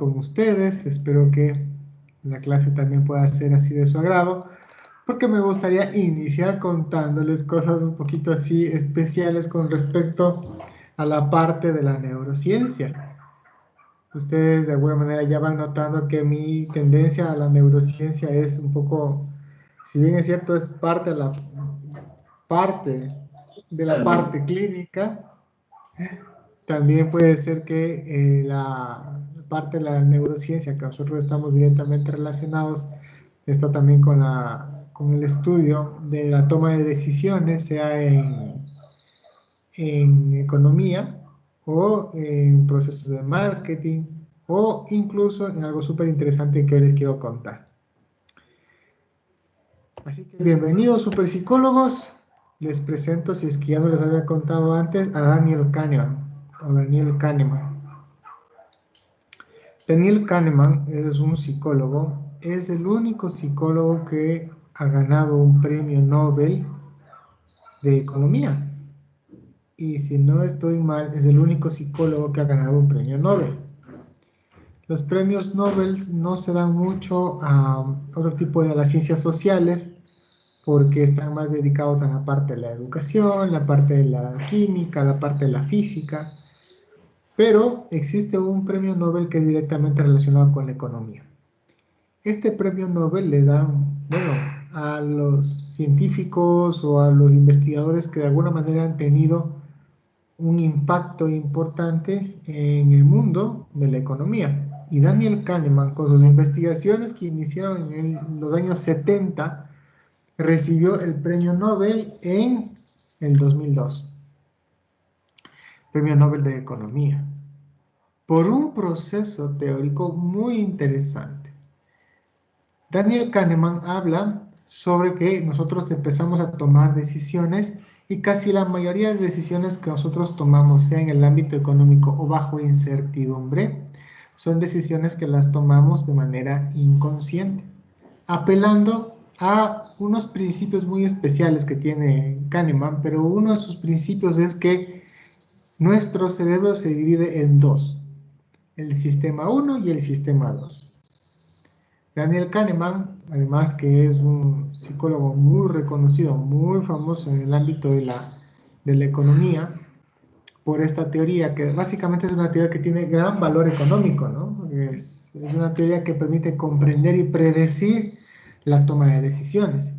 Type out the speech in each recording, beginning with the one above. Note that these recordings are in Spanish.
con ustedes. Espero que la clase también pueda ser así de su agrado, porque me gustaría iniciar contándoles cosas un poquito así especiales con respecto a la parte de la neurociencia. Ustedes de alguna manera ya van notando que mi tendencia a la neurociencia es un poco, si bien es cierto, es parte de la parte clínica. También puede ser que la parte de la neurociencia, que nosotros estamos directamente relacionados, está también con el estudio de la toma de decisiones, sea en economía o en procesos de marketing o incluso en algo súper interesante que hoy les quiero contar. Así que bienvenidos super psicólogos. Les presento, si es que ya no les había contado antes, a Daniel Kahneman o Daniel Kahneman. Daniel Kahneman es un psicólogo, es el único psicólogo que ha ganado un premio Nobel de economía. Y si no estoy mal, es el único psicólogo que ha ganado un premio Nobel. Los premios Nobel no se dan mucho a otro tipo de las ciencias sociales porque están más dedicados a la parte de la educación, la parte de la química, la parte de la física. Pero existe un premio Nobel que es directamente relacionado con la economía. Este premio Nobel le dan, bueno, a los científicos o a los investigadores que de alguna manera han tenido un impacto importante en el mundo de la economía. Y Daniel Kahneman, con sus investigaciones que iniciaron en los años 70, recibió el premio Nobel en el 2002. Premio Nobel de Economía, por un proceso teórico muy interesante. Daniel Kahneman habla sobre que nosotros empezamos a tomar decisiones y casi la mayoría de decisiones que nosotros tomamos, sea en el ámbito económico o bajo incertidumbre, son decisiones que las tomamos de manera inconsciente, apelando a unos principios muy especiales que tiene Kahneman, pero uno de sus principios es que nuestro cerebro se divide en dos, el sistema 1 y el sistema 2. Daniel Kahneman, además que es un psicólogo muy reconocido, muy famoso en el ámbito de la economía, por esta teoría, que básicamente es una teoría que tiene gran valor económico, ¿no? Es una teoría que permite comprender y predecir la toma de decisiones.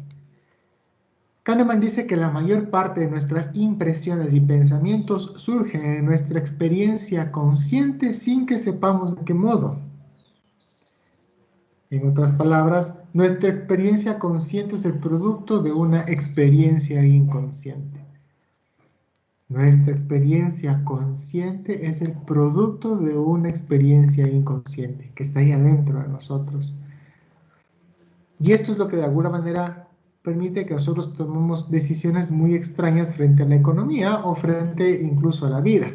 Kahneman dice que la mayor parte de nuestras impresiones y pensamientos surgen de nuestra experiencia consciente sin que sepamos de qué modo. En otras palabras, nuestra experiencia consciente es el producto de una experiencia inconsciente. Nuestra experiencia consciente es el producto de una experiencia inconsciente que está ahí adentro de nosotros. Y esto es lo que de alguna manera permite que nosotros tomemos decisiones muy extrañas frente a la economía o frente incluso a la vida.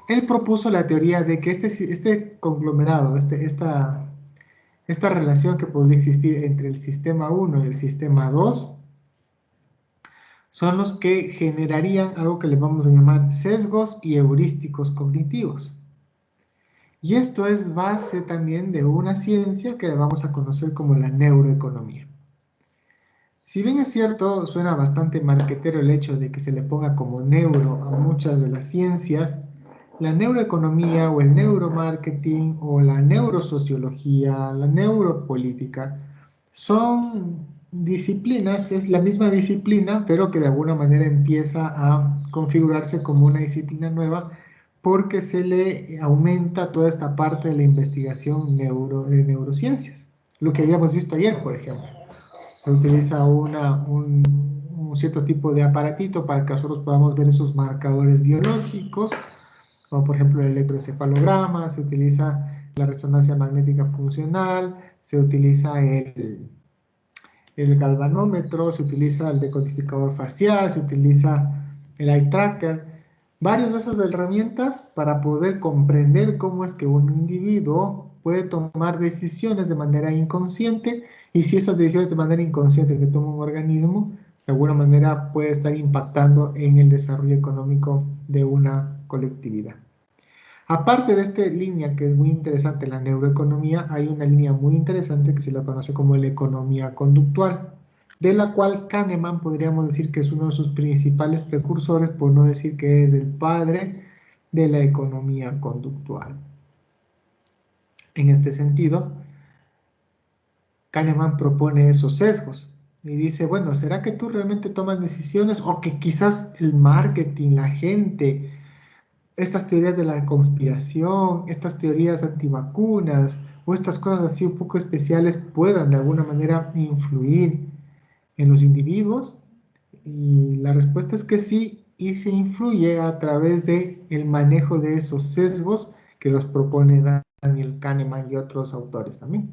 Él propuso la teoría de que este conglomerado, esta relación que podría existir entre el sistema 1 y el sistema 2 son los que generarían algo que le vamos a llamar sesgos y heurísticos cognitivos. Y esto es base también de una ciencia que le vamos a conocer como la neuroeconomía. Si bien es cierto, suena bastante marquetero el hecho de que se le ponga como neuro a muchas de las ciencias, la neuroeconomía o el neuromarketing o la neurosociología, la neuropolítica, son disciplinas, es la misma disciplina, pero que de alguna manera empieza a configurarse como una disciplina nueva porque se le aumenta toda esta parte de la investigación de neurociencias. Lo que habíamos visto ayer, por ejemplo. Se utiliza un cierto tipo de aparatito para que nosotros podamos ver esos marcadores biológicos, como por ejemplo el electroencefalograma, se utiliza la resonancia magnética funcional, se utiliza el galvanómetro, se utiliza el decodificador facial, se utiliza el eye tracker, varias de esas herramientas para poder comprender cómo es que un individuo puede tomar decisiones de manera inconsciente y si esas decisiones de manera inconsciente que toma un organismo, de alguna manera puede estar impactando en el desarrollo económico de una colectividad. Aparte de esta línea que es muy interesante, la neuroeconomía, hay una línea muy interesante que se la conoce como la economía conductual, de la cual Kahneman podríamos decir que es uno de sus principales precursores, por no decir que es el padre de la economía conductual. En este sentido, Kahneman propone esos sesgos y dice, bueno, ¿será que tú realmente tomas decisiones o que quizás el marketing, la gente, estas teorías de la conspiración, estas teorías antivacunas o estas cosas así un poco especiales puedan de alguna manera influir en los individuos? Y la respuesta es que sí, y se influye a través de el manejo de esos sesgos que los propone Daniel Kahneman y otros autores también.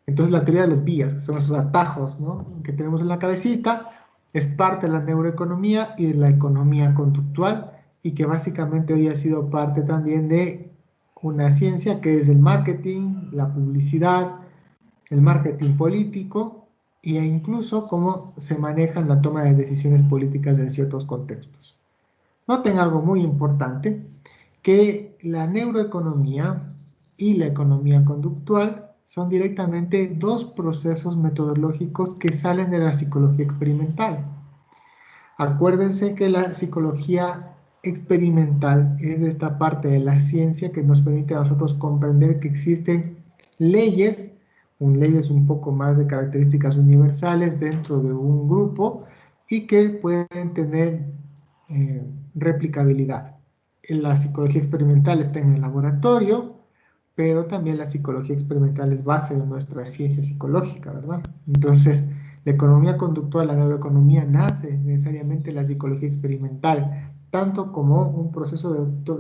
Entonces la teoría de los vías, que son esos atajos, ¿no?, que tenemos en la cabecita, es parte de la neuroeconomía y de la economía conductual, y que básicamente hoy ha sido parte también de una ciencia que es el marketing, la publicidad, el marketing político e incluso cómo se maneja en la toma de decisiones políticas en ciertos contextos. Noten algo muy importante, que la neuroeconomía y la economía conductual son directamente dos procesos metodológicos que salen de la psicología experimental. Acuérdense que la psicología experimental es esta parte de la ciencia que nos permite a nosotros comprender que existen leyes, leyes un poco más de características universales dentro de un grupo y que pueden tener replicabilidad. La psicología experimental está en el laboratorio, pero también la psicología experimental es base de nuestra ciencia psicológica, ¿verdad? Entonces, la economía conductual, la neuroeconomía, nace necesariamente de la psicología experimental, tanto como un proceso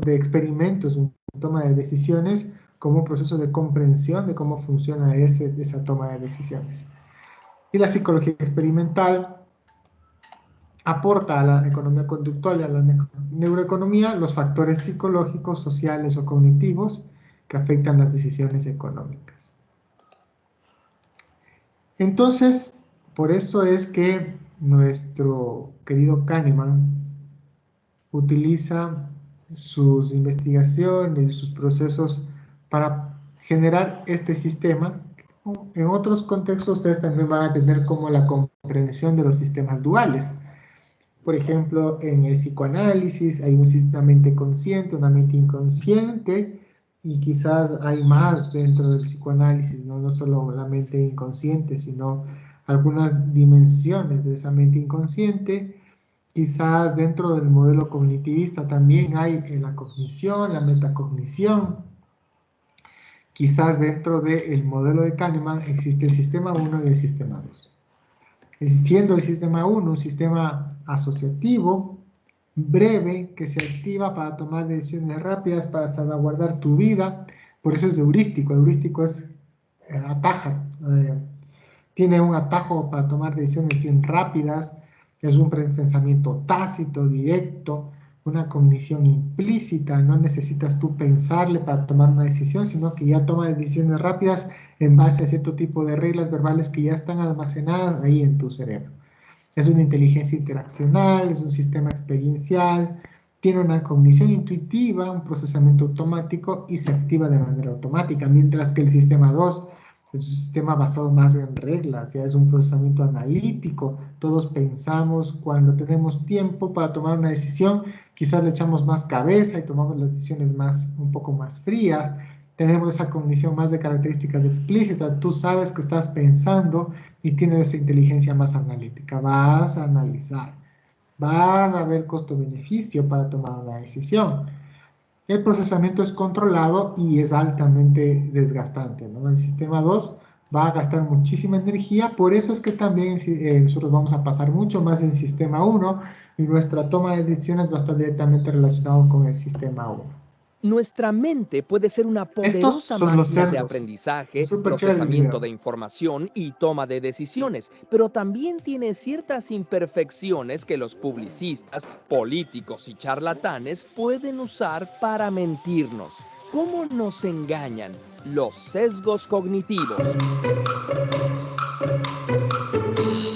de experimentos en toma de decisiones, como un proceso de comprensión de cómo funciona esa toma de decisiones. Y la psicología experimental aporta a la economía conductual y a la neuroeconomía los factores psicológicos, sociales o cognitivos que afectan las decisiones económicas. Entonces, por eso es que nuestro querido Kahneman utiliza sus investigaciones y sus procesos para generar este sistema. En otros contextos ustedes también van a tener como la comprensión de los sistemas duales. Por ejemplo, en el psicoanálisis hay una mente consciente, una mente inconsciente, y quizás hay más dentro del psicoanálisis, ¿no? No solo la mente inconsciente, sino algunas dimensiones de esa mente inconsciente. Quizás dentro del modelo cognitivista también hay la cognición, la metacognición. Quizás dentro del modelo de Kahneman existe el sistema 1 y el sistema 2. Siendo el sistema 1 un sistema asociativo, breve, que se activa para tomar decisiones rápidas, para salvaguardar tu vida. Por eso es heurístico. El heurístico es ataja, tiene un atajo para tomar decisiones bien rápidas, es un pensamiento tácito, directo, una cognición implícita, no necesitas tú pensarle para tomar una decisión, sino que ya toma decisiones rápidas en base a cierto tipo de reglas verbales que ya están almacenadas ahí en tu cerebro. Es una inteligencia interaccional, es un sistema experiencial, tiene una cognición intuitiva, un procesamiento automático y se activa de manera automática, mientras que el sistema 2 es un sistema basado más en reglas, ya es un procesamiento analítico. Todos pensamos cuando tenemos tiempo para tomar una decisión, quizás le echamos más cabeza y tomamos las decisiones un poco más frías. Tenemos esa cognición más de características explícitas. Tú sabes que estás pensando y tienes esa inteligencia más analítica. Vas a analizar, vas a ver costo-beneficio para tomar una decisión. El procesamiento es controlado y es altamente desgastante, ¿no? El sistema 2 va a gastar muchísima energía, por eso es que también nosotros vamos a pasar mucho más en sistema 1 y nuestra toma de decisiones va a estar directamente relacionado con el sistema 1. Nuestra mente puede ser una Estos poderosa son los máquina de sesgos. Es aprendizaje, súper chévere el procesamiento video. de información y toma de decisiones, pero también tiene ciertas imperfecciones que los publicistas, políticos y charlatanes pueden usar para mentirnos. ¿Cómo nos engañan? Los sesgos cognitivos.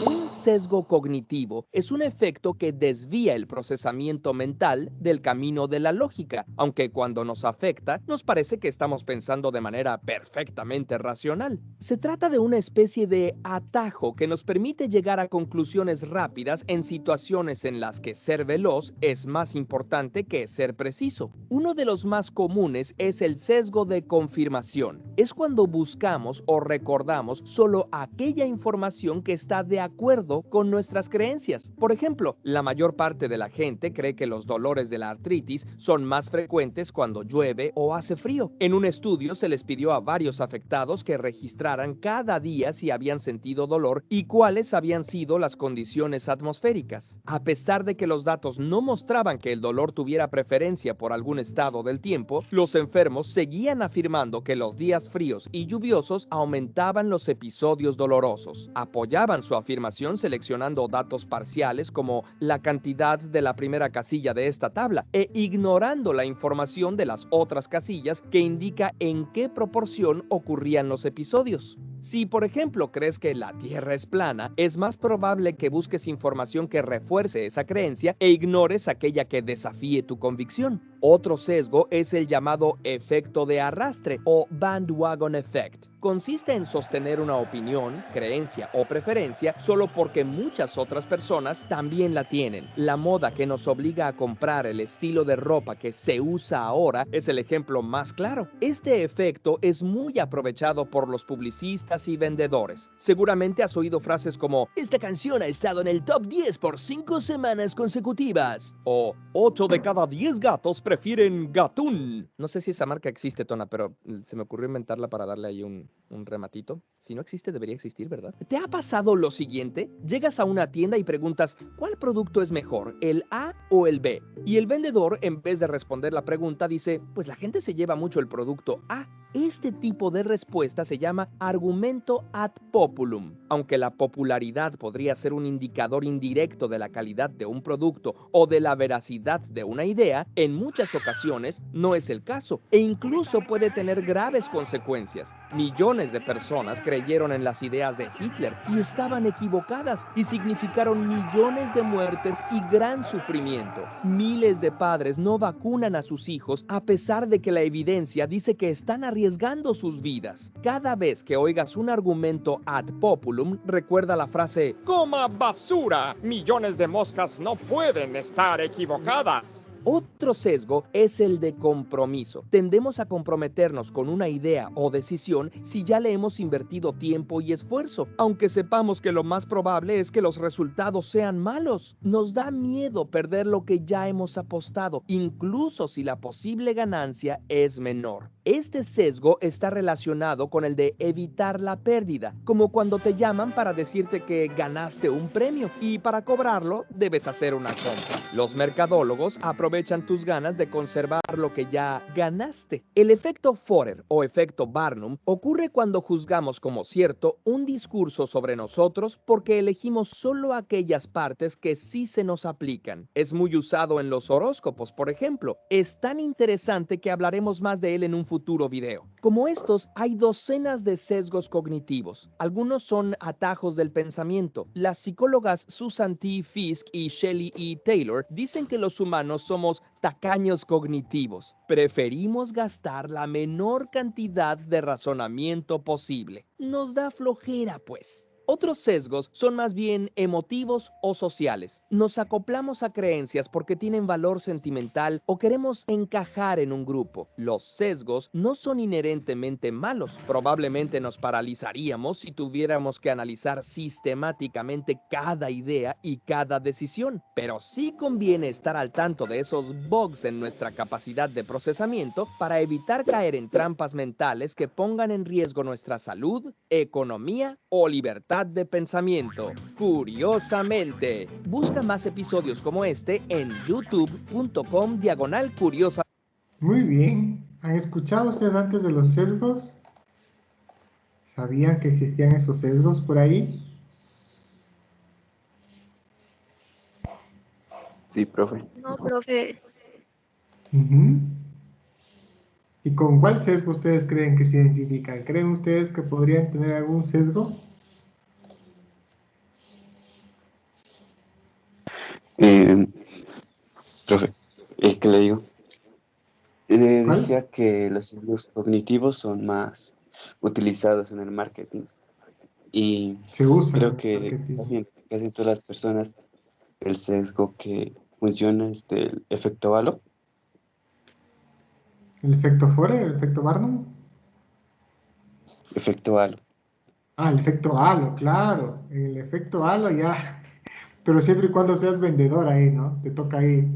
Un sesgo cognitivo es un efecto que desvía el procesamiento mental del camino de la lógica, aunque cuando nos afecta nos parece que estamos pensando de manera perfectamente racional. Se trata de una especie de atajo que nos permite llegar a conclusiones rápidas en situaciones en las que ser veloz es más importante que ser preciso. Uno de los más comunes es el sesgo de confirmación. Es cuando buscamos o recordamos solo aquella información que está de acuerdo con nuestras creencias. Por ejemplo, la mayor parte de la gente cree que los dolores de la artritis son más frecuentes cuando llueve o hace frío. En un estudio se les pidió a varios afectados que registraran cada día si habían sentido dolor y cuáles habían sido las condiciones atmosféricas. A pesar de que los datos no mostraban que el dolor tuviera preferencia por algún estado del tiempo, los enfermos seguían afirmando que los días fríos y lluviosos aumentaban los episodios dolorosos. Apoyaban su afirmación seleccionando datos parciales como la cantidad de la primera casilla de esta tabla e ignorando la información de las otras casillas que indica en qué proporción ocurrían los episodios. Si, por ejemplo, crees que la Tierra es plana, es más probable que busques información que refuerce esa creencia e ignores aquella que desafíe tu convicción. Otro sesgo es el llamado efecto de arrastre o bandwagon effect. Consiste en sostener una opinión, creencia o preferencia solo porque muchas otras personas también la tienen. La moda que nos obliga a comprar el estilo de ropa que se usa ahora es el ejemplo más claro. Este efecto es muy aprovechado por los publicistas y vendedores. Seguramente has oído frases como "Esta canción ha estado en el top 10 por 5 semanas consecutivas" o "8 de cada 10 gatos prefieren Gatún". No sé si esa marca existe, Tona, pero se me ocurrió inventarla para darle ahí un rematito. Si no existe, debería existir, ¿verdad? ¿Te ha pasado lo siguiente? Llegas a una tienda y preguntas ¿cuál producto es mejor, el A o el B? Y el vendedor, en vez de responder la pregunta, dice pues la gente se lleva mucho el producto A. Este tipo de respuesta se llama argumento ad populum. Aunque la popularidad podría ser un indicador indirecto de la calidad de un producto o de la veracidad de una idea, en muchas ocasiones no es el caso e incluso puede tener graves consecuencias. Millones de personas creyeron en las ideas de Hitler y estaban equivocadas y significaron millones de muertes y gran sufrimiento. Miles de padres no vacunan a sus hijos a pesar de que la evidencia dice que están arriesgando sus vidas. Cada vez que oigas un argumento ad populum, recuerda la frase "coma basura, millones de moscas no pueden estar equivocadas". Otro sesgo es el de compromiso. Tendemos a comprometernos con una idea o decisión si ya le hemos invertido tiempo y esfuerzo, aunque sepamos que lo más probable es que los resultados sean malos. Nos da miedo perder lo que ya hemos apostado, incluso si la posible ganancia es menor. Este sesgo está relacionado con el de evitar la pérdida, como cuando te llaman para decirte que ganaste un premio y para cobrarlo debes hacer una compra. Los mercadólogos aprovechan tus ganas de conservar lo que ya ganaste. El efecto Forer o efecto Barnum ocurre cuando juzgamos como cierto un discurso sobre nosotros porque elegimos solo aquellas partes que sí se nos aplican. Es muy usado en los horóscopos, por ejemplo. Es tan interesante que hablaremos más de él en un futuro video. Como estos, hay docenas de sesgos cognitivos. Algunos son atajos del pensamiento. Las psicólogas Susan T. Fisk y Shelley E. Taylor dicen que los humanos somos tacaños cognitivos. Preferimos gastar la menor cantidad de razonamiento posible. Nos da flojera, pues. Otros sesgos son más bien emotivos o sociales. Nos acoplamos a creencias porque tienen valor sentimental o queremos encajar en un grupo. Los sesgos no son inherentemente malos. Probablemente nos paralizaríamos si tuviéramos que analizar sistemáticamente cada idea y cada decisión. Pero sí conviene estar al tanto de esos bugs en nuestra capacidad de procesamiento para evitar caer en trampas mentales que pongan en riesgo nuestra salud, economía o libertad de pensamiento. Curiosamente, busca más episodios como este en youtube.com/curiosa. Muy bien. ¿Han escuchado ustedes antes de los sesgos? ¿Sabían que existían esos sesgos por ahí? Sí, profe. No, profe, Ujú. ¿Y con cuál sesgo ustedes creen que se identifican? ¿Creen ustedes que podrían tener algún sesgo? ¿qué le digo? ¿Cuál? Decía que los sesgos cognitivos son más utilizados en el marketing y Se usa en creo el que marketing. casi en todas las personas el sesgo que funciona es del efecto halo. ¿El efecto Forer? ¿El efecto Barnum? Efecto halo. Ah, el efecto halo, claro. El efecto halo ya. Pero siempre y cuando seas vendedor ahí, ¿no? Te toca ahí.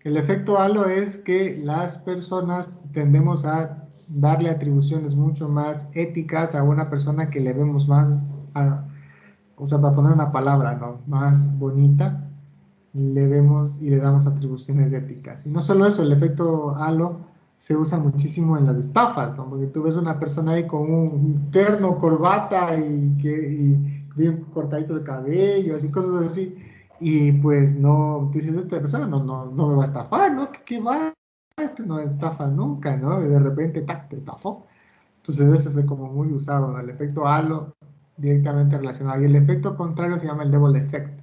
El efecto halo es que las personas tendemos a darle atribuciones mucho más éticas a una persona que le vemos más, o sea, para poner una palabra, ¿no? Más bonita, le vemos y le damos atribuciones éticas. Y no solo eso, el efecto halo se usa muchísimo en las estafas, ¿no? Porque tú ves una persona ahí con un terno, corbata y bien cortadito el cabello, así, cosas así. Y pues no, tú dices, esta persona no me va a estafar, ¿no? ¿Qué va? Este no estafa nunca, ¿no? Y de repente, ¡tac!, te estafó. Entonces ese es como muy usado, ¿no? El efecto halo directamente relacionado. Y el efecto contrario se llama el double effect,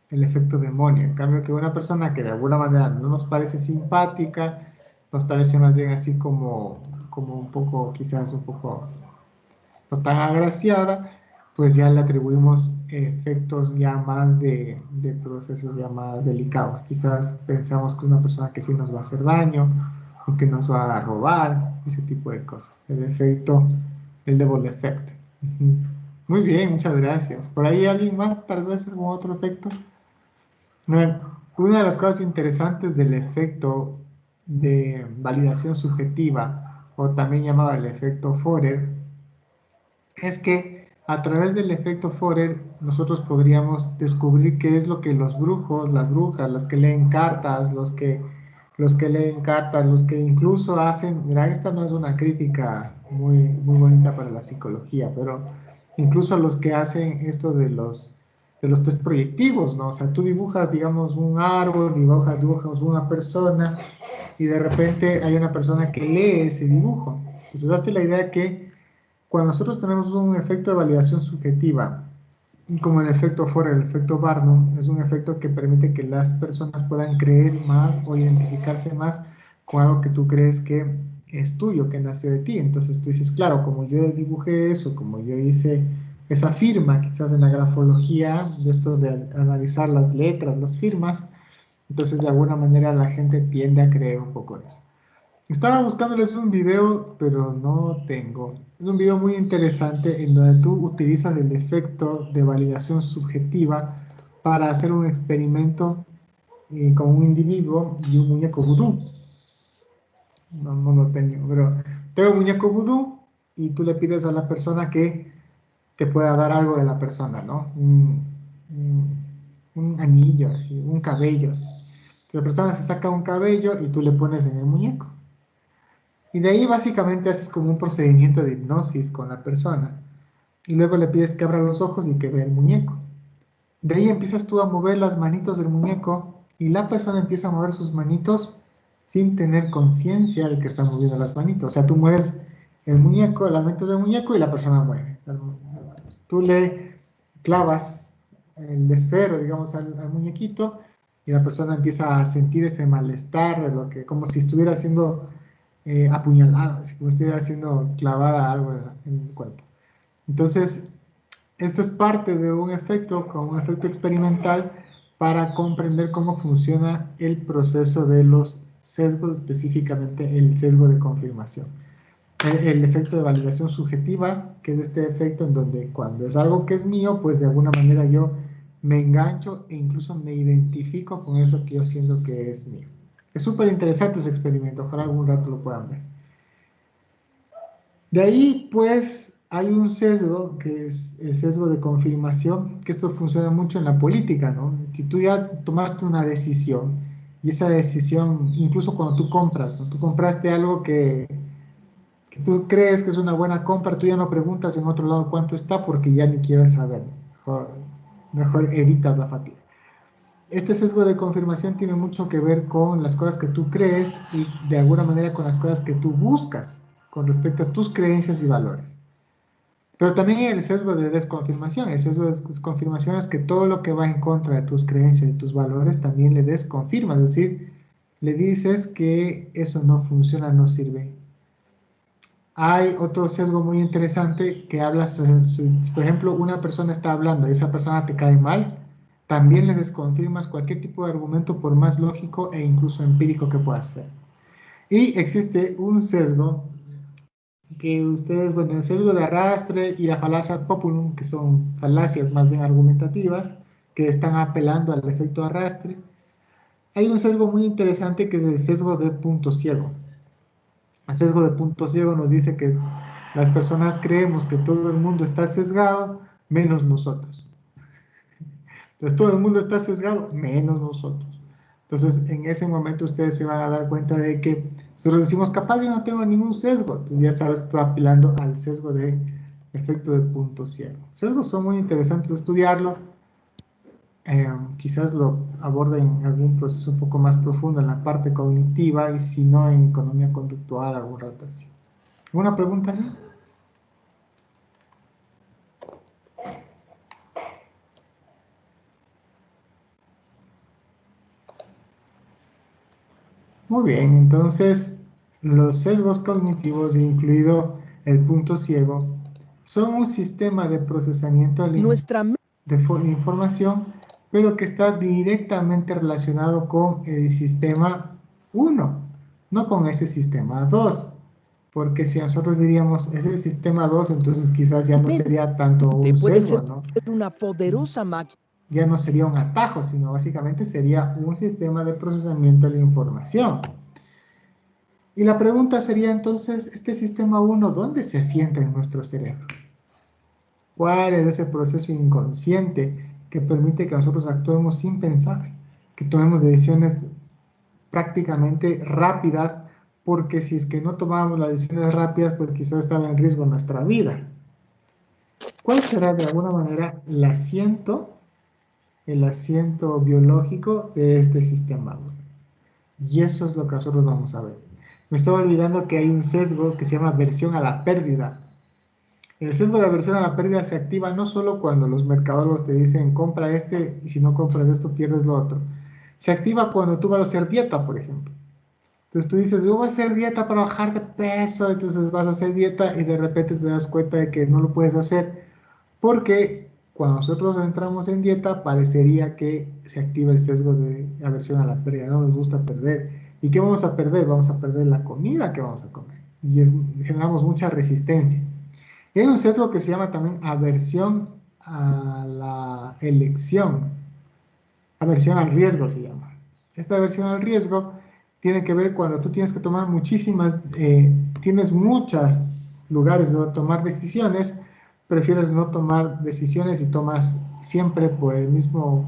el efecto demonio. En cambio, que una persona que de alguna manera no nos parece simpática, nos parece más bien así como un poco, quizás un poco no tan agraciada, pues ya le atribuimos efectos ya más de procesos ya más delicados. Quizás pensamos que es una persona que sí nos va a hacer daño, o que nos va a robar, ese tipo de cosas. El efecto, el double effect. Ujú. Muy bien, muchas gracias. ¿Por ahí alguien más? Tal vez algún otro efecto. Bueno, una de las cosas interesantes del efecto de validación subjetiva, o también llamado el efecto Forer, es que a través del efecto Forer nosotros podríamos descubrir qué es lo que los brujos, las brujas, los que leen cartas, los que leen cartas, los que incluso hacen, mira, esta no es una crítica muy bonita para la psicología, pero incluso los que hacen esto de los test proyectivos, ¿no? O sea, tú dibujas, digamos, un árbol, dibujas una persona y de repente hay una persona que lee ese dibujo. Entonces, daste la idea que cuando nosotros tenemos un efecto de validación subjetiva, como el efecto Forer, el efecto Barnum, es un efecto que permite que las personas puedan creer más o identificarse más con algo que tú crees que es tuyo, que nació de ti. Entonces tú dices, claro, como yo dibujé eso, como yo hice esa firma, quizás en la grafología, de esto de analizar las letras, las firmas, entonces de alguna manera la gente tiende a creer un poco de eso. Estaba buscándoles un video, pero no tengo. Es un video muy interesante en donde tú utilizas el efecto de validación subjetiva para hacer un experimento con un individuo y un muñeco vudú. No lo tengo, pero tengo un muñeco vudú y tú le pides a la persona que te pueda dar algo de la persona, ¿no? Un anillo, así, un cabello. La persona se saca un cabello y tú le pones en el muñeco. Y de ahí básicamente haces como un procedimiento de hipnosis con la persona. Y luego le pides que abra los ojos y que vea el muñeco. De ahí empiezas tú a mover las manitos del muñeco y la persona empieza a mover sus manitos sin tener conciencia de que está moviendo las manitos. O sea, tú mueves el muñeco, las manitos del muñeco y la persona mueve. Tú le clavas el esfero, digamos, al muñequito y la persona empieza a sentir ese malestar de lo que, como si estuviera siendo apuñalada, así como si estuviera siendo clavada algo en el cuerpo. Entonces, esto es parte de un efecto, con un efecto experimental para comprender cómo funciona el proceso de los sesgos, específicamente el sesgo de confirmación. El efecto de validación subjetiva, que es este efecto en donde cuando es algo que es mío, pues de alguna manera yo me engancho e incluso me identifico con eso que yo siento que es mío. Es súper interesante ese experimento, ojalá algún rato lo puedan ver. De ahí, pues, hay un sesgo, que es el sesgo de confirmación, que esto funciona mucho en la política, ¿no? Si tú ya tomaste una decisión, y esa decisión, incluso cuando tú compras, ¿no? Tú compraste algo que tú crees que es una buena compra, tú ya no preguntas en otro lado cuánto está porque ya ni quieres saber. Mejor evitas la fatiga. Este sesgo de confirmación tiene mucho que ver con las cosas que tú crees y de alguna manera con las cosas que tú buscas con respecto a tus creencias y valores. Pero también hay el sesgo de desconfirmación. El sesgo de desconfirmación es que todo lo que va en contra de tus creencias y tus valores también le desconfirma. Es decir, le dices que eso no funciona, no sirve. Hay otro sesgo muy interesante que habla, por ejemplo, una persona está hablando y esa persona te cae mal, también le desconfirmas cualquier tipo de argumento por más lógico e incluso empírico que pueda ser. Y existe un sesgo que ustedes, bueno, el sesgo de arrastre y la falacia populum, que son falacias más bien argumentativas, que están apelando al efecto arrastre. Hay un sesgo muy interesante que es el sesgo de punto ciego. El sesgo de punto ciego nos dice que las personas creemos que todo el mundo está sesgado, menos nosotros. Entonces todo el mundo está sesgado, menos nosotros. Entonces en ese momento ustedes se van a dar cuenta de que nosotros decimos, capaz yo no tengo ningún sesgo. Entonces ya sabes, estoy apelando al sesgo de efecto de punto ciego. Los sesgos son muy interesantes de estudiarlo. Quizás lo aborde en algún proceso un poco más profundo en la parte cognitiva y si no en economía conductual algún rato así. ¿Alguna pregunta? ¿No? Muy bien, entonces los sesgos cognitivos, incluido el punto ciego, son un sistema de procesamiento Nuestra de información, pero que está directamente relacionado con el sistema 1, no con ese sistema 2. Porque si nosotros diríamos es el sistema 2, entonces quizás ya no sería tanto mente un puede sesgo, ser ¿no? una poderosa máquina. Ya no sería un atajo, sino básicamente sería un sistema de procesamiento de la información. Y la pregunta sería entonces, ¿este sistema 1 dónde se asienta en nuestro cerebro? ¿Cuál es ese proceso inconsciente que permite que nosotros actuemos sin pensar? Que tomemos decisiones prácticamente rápidas, porque si es que no tomábamos las decisiones rápidas, pues quizás estaba en riesgo nuestra vida. ¿Cuál será de alguna manera el asiento biológico de este sistema 1? Y eso es lo que nosotros vamos a ver. Me estaba olvidando que hay un sesgo que se llama aversión a la pérdida. El sesgo de aversión a la pérdida se activa no solo cuando los mercadólogos te dicen compra este y si no compras esto pierdes lo otro. Se activa cuando tú vas a hacer dieta, por ejemplo. Entonces tú dices, yo voy a hacer dieta para bajar de peso, entonces vas a hacer dieta y de repente te das cuenta de que no lo puedes hacer porque cuando nosotros entramos en dieta parecería que se activa el sesgo de aversión a la pérdida, no nos gusta perder. ¿Y qué vamos a perder? Vamos a perder la comida que vamos a comer y generamos mucha resistencia. Y hay un sesgo que se llama también aversión a la elección, aversión al riesgo se llama. Esta aversión al riesgo tiene que ver cuando tú tienes que tomar tienes muchos lugares donde tomar decisiones, prefieres no tomar decisiones y tomas siempre por el mismo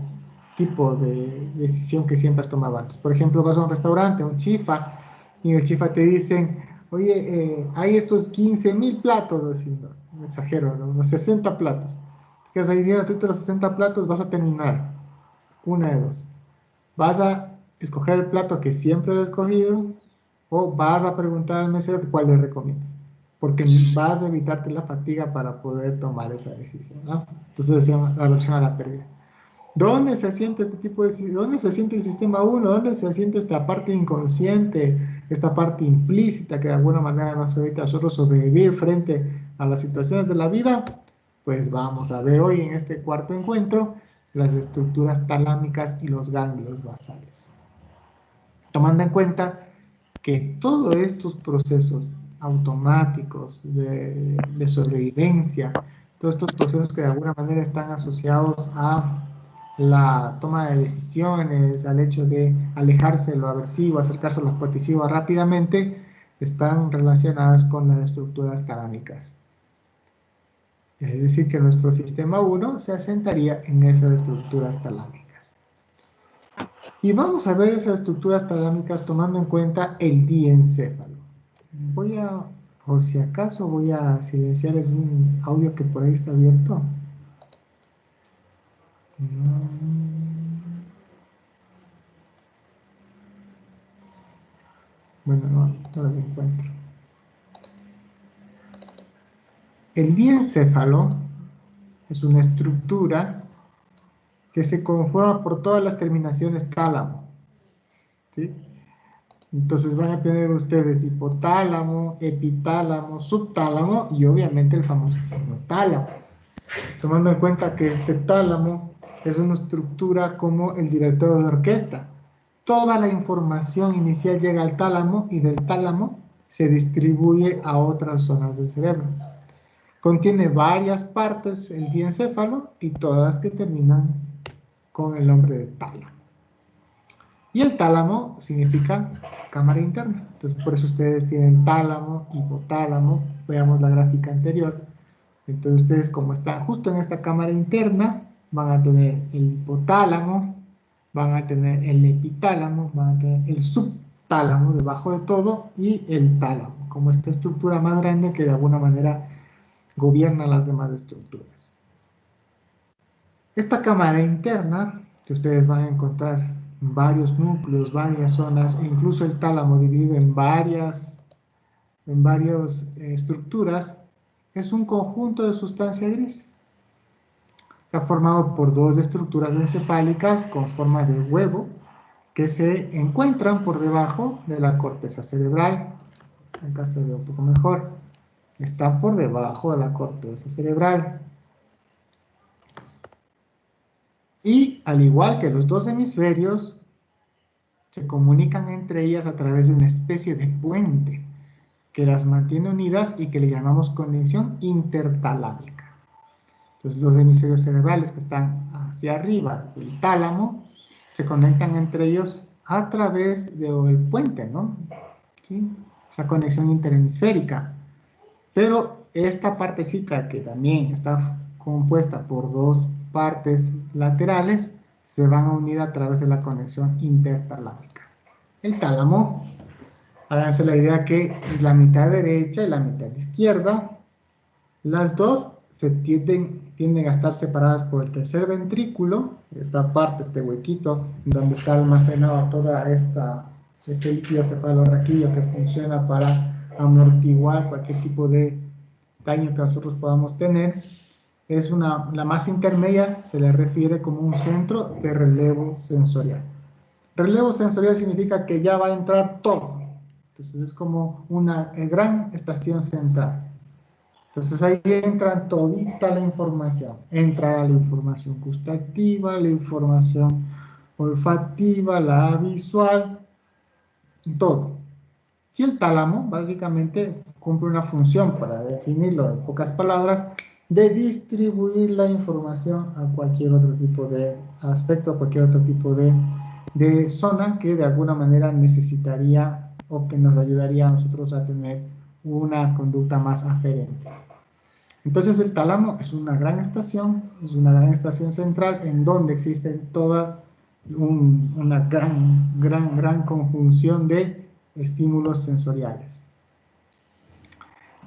tipo de decisión que siempre has tomado antes. Por ejemplo, vas a un restaurante, a un chifa, y en el chifa te dicen, oye, hay estos 15.000 platos, así, no exagero, ¿no? Unos 60 platos. Te quedas ahí viendo tú los 60 platos, vas a terminar. Una de dos. Vas a escoger el plato que siempre has escogido o vas a preguntar al mesero cuál le recomienda. Porque vas a evitarte la fatiga para poder tomar esa decisión, ¿no? Entonces se llama la aversión a la pérdida. ¿Dónde se asienta este tipo de... ¿Dónde se asienta el sistema 1? ¿Dónde se asienta esta parte inconsciente, esta parte implícita que de alguna manera nos permite a nosotros sobrevivir frente a las situaciones de la vida? Pues vamos a ver hoy en este cuarto encuentro las estructuras talámicas y los ganglios basales. Tomando en cuenta que todos estos procesos automáticos de sobrevivencia, todos estos procesos que de alguna manera están asociados a la toma de decisiones, al hecho de alejarse de lo aversivo, acercarse a lo positivo rápidamente, están relacionadas con las estructuras talámicas. Es decir, que nuestro sistema 1 se asentaría en esas estructuras talámicas. Y vamos a ver esas estructuras talámicas tomando en cuenta el diencéfalo. Por si acaso, voy a silenciarles un audio que por ahí está abierto. Bueno, no lo encuentro. El diencéfalo es una estructura que se conforma por todas las terminaciones tálamo, ¿sí? Entonces van a tener ustedes hipotálamo, epitálamo, subtálamo y obviamente el famosísimo tálamo. Tomando en cuenta que este tálamo es una estructura como el director de orquesta. Toda la información inicial llega al tálamo y del tálamo se distribuye a otras zonas del cerebro. Contiene varias partes el diencéfalo y todas que terminan con el nombre de tálamo. Y el tálamo significa cámara interna. Entonces, por eso ustedes tienen tálamo, hipotálamo. Veamos la gráfica anterior. Entonces, ustedes, como están justo en esta cámara interna, van a tener el hipotálamo, van a tener el epitálamo, van a tener el subtálamo debajo de todo y el tálamo, como esta estructura más grande que de alguna manera gobierna las demás estructuras. Esta cámara interna, que ustedes van a encontrar varios núcleos, varias zonas, e incluso el tálamo dividido en varias estructuras, es un conjunto de sustancia gris. Está formado por dos estructuras encefálicas con forma de huevo que se encuentran por debajo de la corteza cerebral. Acá se ve un poco mejor. Está por debajo de la corteza cerebral. Y al igual que los dos hemisferios, se comunican entre ellas a través de una especie de puente que las mantiene unidas y que le llamamos conexión intertalámica. Entonces los hemisferios cerebrales que están hacia arriba del tálamo se conectan entre ellos a través del puente, ¿no? ¿Sí? Esa conexión interhemisférica. Pero esta partecita que también está compuesta por dos partes laterales se van a unir a través de la conexión intertalámica. El tálamo, háganse la idea que es la mitad derecha y la mitad izquierda. Las dos se tienden a estar separadas por el tercer ventrículo, esta parte, este huequito, donde está almacenado toda este líquido cefalorraquídeo que funciona para amortiguar cualquier tipo de daño que nosotros podamos tener. Es la más intermedia, se le refiere como un centro de relevo sensorial. Relevo sensorial significa que ya va a entrar todo. Entonces es como una gran estación central. Entonces ahí entra todita la información. Entra la información gustativa, la información olfativa, la visual, todo. Y el tálamo básicamente cumple una función, para definirlo en pocas palabras, de distribuir la información a cualquier otro tipo de aspecto, a cualquier otro tipo de zona que de alguna manera necesitaría o que nos ayudaría a nosotros a tener una conducta más aferente. Entonces el tálamo es una gran estación central en donde existe toda una gran conjunción de estímulos sensoriales.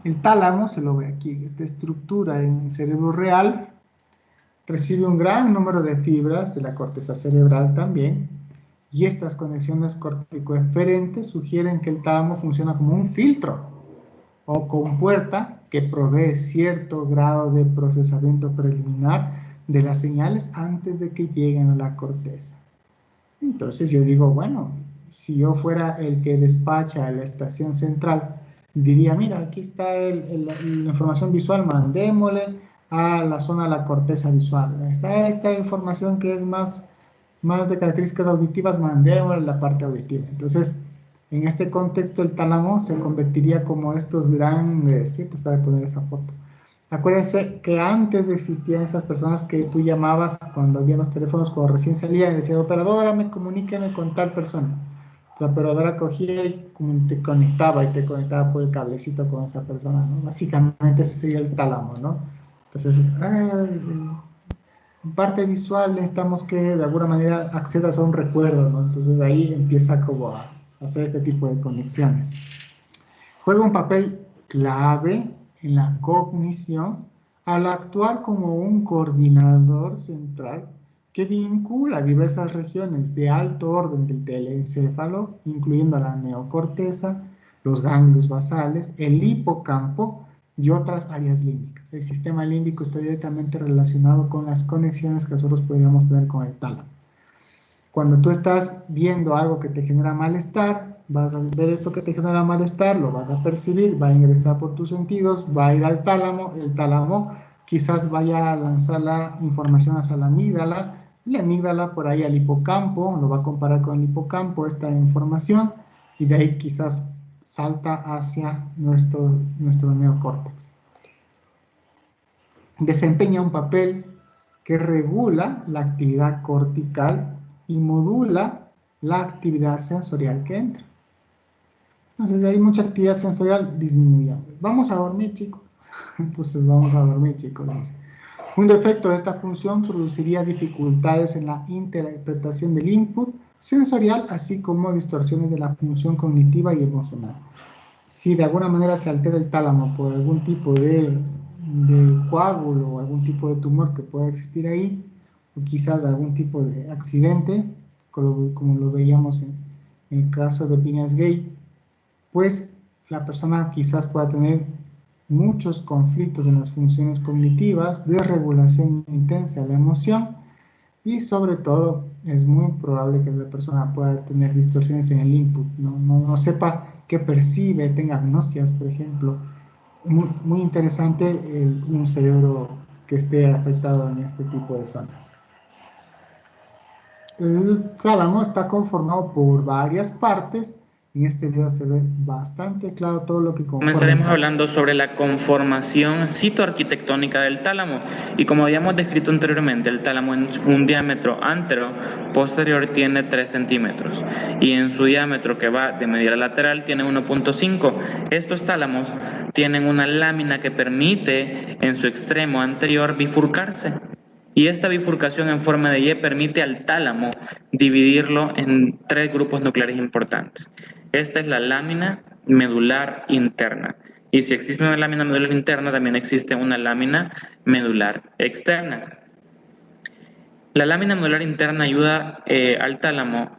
El tálamo, se lo ve aquí, esta estructura en el cerebro real, recibe un gran número de fibras de la corteza cerebral también, y estas conexiones corticoeferentes sugieren que el tálamo funciona como un filtro o compuerta que provee cierto grado de procesamiento preliminar de las señales antes de que lleguen a la corteza. Entonces yo digo, bueno, si yo fuera el que despacha a la estación central, diría, mira, aquí está la información visual, mandémosle a la zona de la corteza visual. Está esta información que es más de características auditivas, mandémosle a la parte auditiva. Entonces, en este contexto, el tálamo se convertiría como estos grandes, ¿cierto? Está de poner esa foto. Acuérdense que antes existían estas personas que tú llamabas cuando había los teléfonos, cuando recién salían, y decía, operadora, comuníqueme con tal persona. La operadora cogía y te conectaba por el cablecito con esa persona, ¿no? Básicamente ese sería el tálamo, ¿no? Entonces, en parte visual necesitamos que de alguna manera accedas a un recuerdo, ¿no? Entonces ahí empieza como a hacer este tipo de conexiones. Juega un papel clave en la cognición al actuar como un coordinador central que vincula diversas regiones de alto orden del telencéfalo, incluyendo la neocorteza, los ganglios basales, el hipocampo y otras áreas límbicas. El sistema límbico está directamente relacionado con las conexiones que nosotros podríamos tener con el tálamo. Cuando tú estás viendo algo que te genera malestar, vas a ver eso que te genera malestar, lo vas a percibir, va a ingresar por tus sentidos, va a ir al tálamo, el tálamo quizás vaya a lanzar la información hacia la amígdala por ahí al hipocampo, lo va a comparar con el hipocampo esta información, y de ahí quizás salta hacia nuestro neocórtex. Desempeña un papel que regula la actividad cortical y modula la actividad sensorial que entra. Entonces, de ahí mucha actividad sensorial disminuye. Vamos a dormir, chicos. Entonces, vamos a dormir, chicos. Un defecto de esta función produciría dificultades en la interpretación del input sensorial, así como distorsiones de la función cognitiva y emocional. Si de alguna manera se altera el tálamo por algún tipo de coágulo o algún tipo de tumor que pueda existir ahí, o quizás algún tipo de accidente, como lo veíamos en el caso de Piñas-Gay, pues la persona quizás pueda tener muchos conflictos en las funciones cognitivas, desregulación intensa de la emoción, y sobre todo es muy probable que la persona pueda tener distorsiones en el input, no sepa qué percibe, tenga agnosias, por ejemplo. Muy interesante un cerebro que esté afectado en este tipo de zonas. El tálamo está conformado por varias partes. En este video se ve bastante claro todo lo que conforma. Comenzaremos hablando sobre la conformación citoarquitectónica del tálamo, y como habíamos descrito anteriormente, el tálamo en un diámetro antero-posterior tiene 3 centímetros y en su diámetro, que va de medial a lateral, tiene 1.5. Estos tálamos tienen una lámina que permite en su extremo anterior bifurcarse, y esta bifurcación en forma de Y permite al tálamo dividirlo en 3 grupos nucleares importantes. Esta es la lámina medular interna, y si existe una lámina medular interna, también existe una lámina medular externa. La lámina medular interna ayuda al tálamo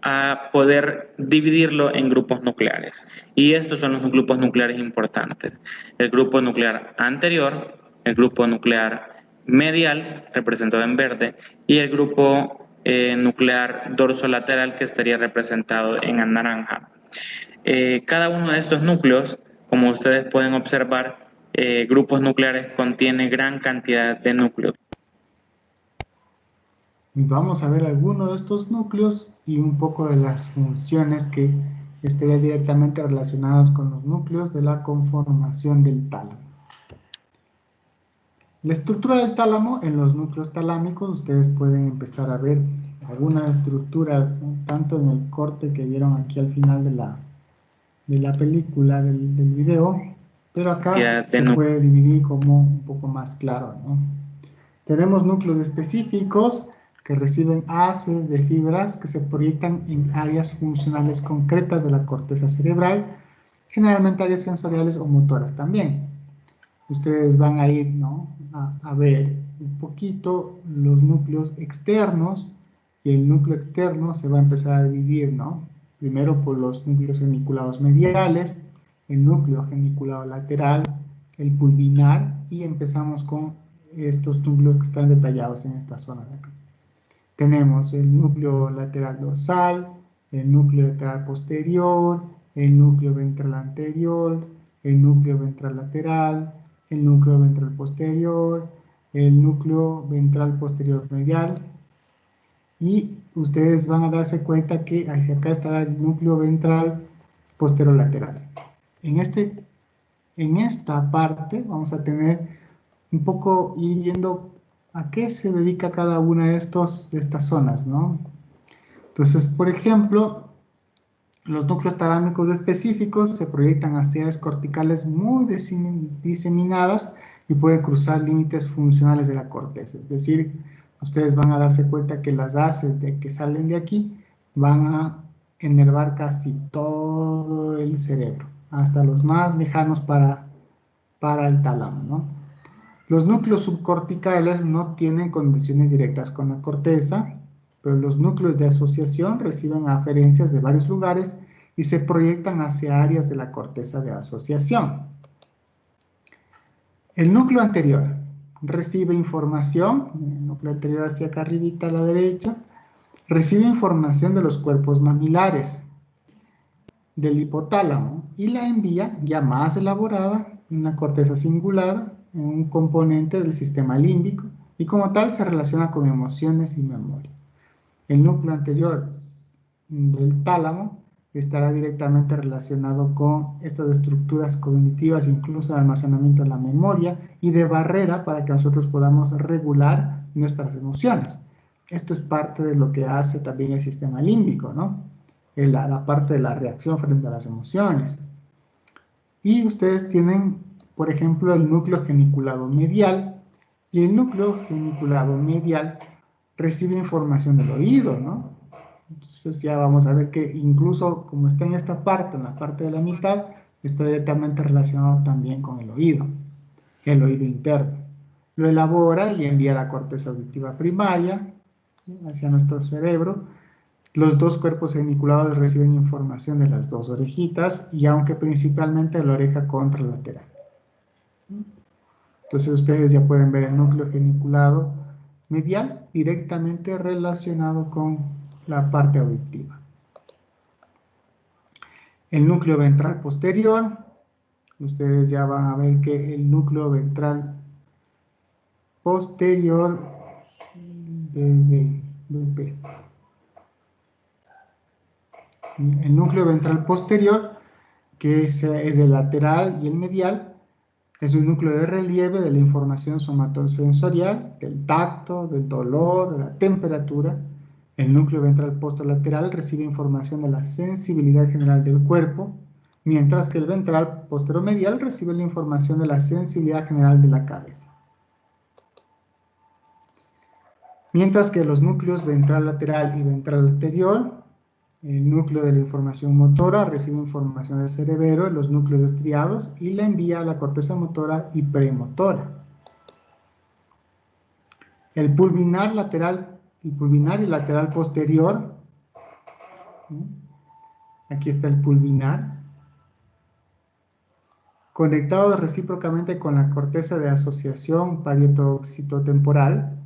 a poder dividirlo en grupos nucleares, y estos son los grupos nucleares importantes: el grupo nuclear anterior, el grupo nuclear medial, representado en verde, y el grupo nuclear dorsolateral, que estaría representado en naranja. Cada uno de estos núcleos, como ustedes pueden observar, grupos nucleares, contiene gran cantidad de núcleos. Vamos a ver algunos de estos núcleos y un poco de las funciones que estarían directamente relacionadas con los núcleos de la conformación del tálamo. La estructura del tálamo: en los núcleos talámicos ustedes pueden empezar a ver algunas estructuras, ¿no?, tanto en el corte que vieron aquí al final de la película, del video, pero acá se puede dividir como un poco más claro, ¿no? Tenemos núcleos específicos que reciben haces de fibras que se proyectan en áreas funcionales concretas de la corteza cerebral, generalmente áreas sensoriales o motoras también. Ustedes van a ir, ¿no?, a ver un poquito los núcleos externos, y el núcleo externo se va a empezar a dividir, ¿no?, primero por los núcleos geniculados mediales, el núcleo geniculado lateral, el pulvinar, y empezamos con estos núcleos que están detallados en esta zona de acá. Tenemos el núcleo lateral dorsal, el núcleo lateral posterior, el núcleo ventral anterior, el núcleo ventral lateral, el núcleo ventral posterior, el núcleo ventral posterior medial, y ustedes van a darse cuenta que hacia acá estará el núcleo ventral posterior lateral. En esta parte vamos a tener un poco, ir viendo a qué se dedica cada una de estas zonas, ¿no? Entonces, por ejemplo, los núcleos talámicos específicos se proyectan hacia áreas corticales muy diseminadas y pueden cruzar límites funcionales de la corteza. Es decir, ustedes van a darse cuenta que las haces que salen de aquí van a enervar casi todo el cerebro, hasta los más lejanos para el tálamo, ¿no? Los núcleos subcorticales no tienen conexiones directas con la corteza, pero los núcleos de asociación reciben aferencias de varios lugares y se proyectan hacia áreas de la corteza de asociación. El núcleo anterior recibe información, el núcleo anterior hacia acá arribita a la derecha, recibe información de los cuerpos mamilares. del hipotálamo y la envía ya más elaborada en la corteza cingulada, en un componente del sistema límbico, y como tal se relaciona con emociones y memoria. El núcleo anterior del tálamo estará directamente relacionado con estas estructuras cognitivas, incluso el almacenamiento de la memoria y de barrera para que nosotros podamos regular nuestras emociones. Esto es parte de lo que hace también el sistema límbico, ¿no? La parte de la reacción frente a las emociones. Y ustedes tienen, por ejemplo, el núcleo geniculado medial, y el núcleo geniculado medial recibe información del oído, ¿no? Entonces ya vamos a ver que incluso como está en esta parte, en la parte de la mitad, está directamente relacionado también con el oído interno. Lo elabora y envía a la corteza auditiva primaria, hacia nuestro cerebro. Los dos cuerpos geniculados reciben información de las dos orejitas, y aunque principalmente la oreja contralateral. Entonces ustedes ya pueden ver el núcleo geniculado medial directamente relacionado con la parte auditiva. El núcleo ventral posterior, ustedes ya van a ver que el núcleo ventral posterior el núcleo ventral posterior, que es el lateral y el medial, es un núcleo de relieve de la información somatosensorial, del tacto, del dolor, de la temperatura. El núcleo ventral posterolateral recibe información de la sensibilidad general del cuerpo, mientras que el ventral posteromedial recibe la información de la sensibilidad general de la cabeza. Mientras que los núcleos ventral lateral y ventral anterior, el núcleo de la información motora recibe información del cerebelo, los núcleos estriados, y la envía a la corteza motora y premotora. El pulvinar y lateral posterior, aquí está el pulvinar, conectados recíprocamente con la corteza de asociación parieto-occipitotemporal.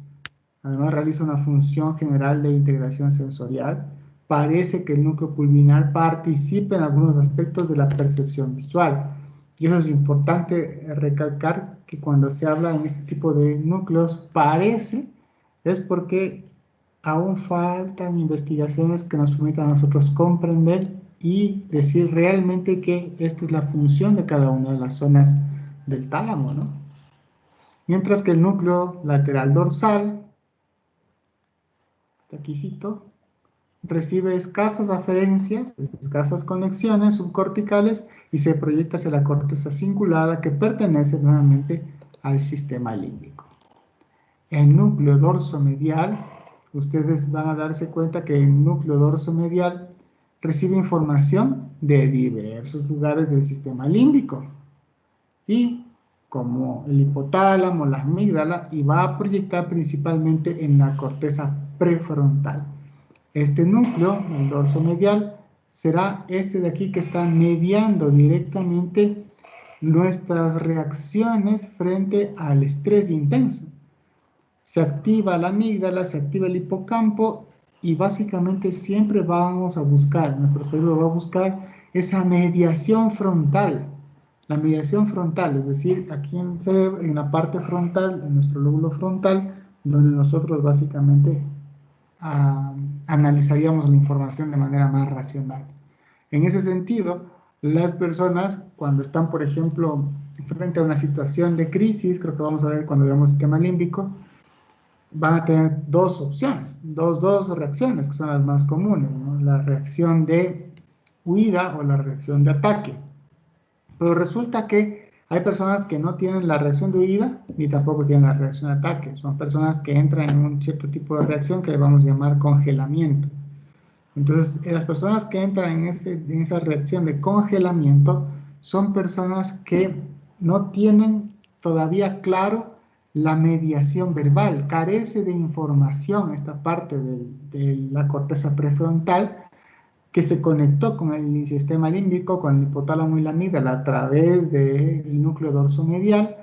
Además realiza una función general de integración sensorial. Parece que el núcleo pulvinar participa en algunos aspectos de la percepción visual. Y eso es importante recalcar, que cuando se habla en este tipo de núcleos, parece, es porque aún faltan investigaciones que nos permitan a nosotros comprender y decir realmente que esta es la función de cada una de las zonas del tálamo, ¿no? Mientras que el núcleo lateral dorsal, aquícito, recibe escasas aferencias, escasas conexiones subcorticales y se proyecta hacia la corteza cingulada, que pertenece nuevamente al sistema límbico. El núcleo dorsomedial, ustedes van a darse cuenta que el núcleo dorsomedial recibe información de diversos lugares del sistema límbico, y como el hipotálamo, la amígdala, y va a proyectar principalmente en la corteza prefrontal. Este núcleo, el dorso medial, será este de aquí que está mediando directamente nuestras reacciones frente al estrés intenso. Se activa la amígdala, se activa el hipocampo, y básicamente siempre vamos a buscar, nuestro cerebro va a buscar esa mediación frontal. La mediación frontal, es decir, aquí en el cerebro, en la parte frontal, en nuestro lóbulo frontal, donde nosotros básicamente analizaríamos la información de manera más racional. En ese sentido, las personas cuando están, por ejemplo, frente a una situación de crisis, creo que vamos a ver cuando veamos el sistema límbico, van a tener dos opciones, dos reacciones que son las más comunes, ¿no? La reacción de huida o la reacción de ataque. Pero resulta que hay personas que no tienen la reacción de huida ni tampoco tienen la reacción de ataque. Son personas que entran en un cierto tipo de reacción que le vamos a llamar congelamiento. Entonces, las personas que entran en esa reacción de congelamiento son personas que no tienen todavía claro la mediación verbal, carece de información esta parte de la corteza prefrontal, que se conectó con el sistema límbico, con el hipotálamo y la amígdala a través del núcleo dorsomedial.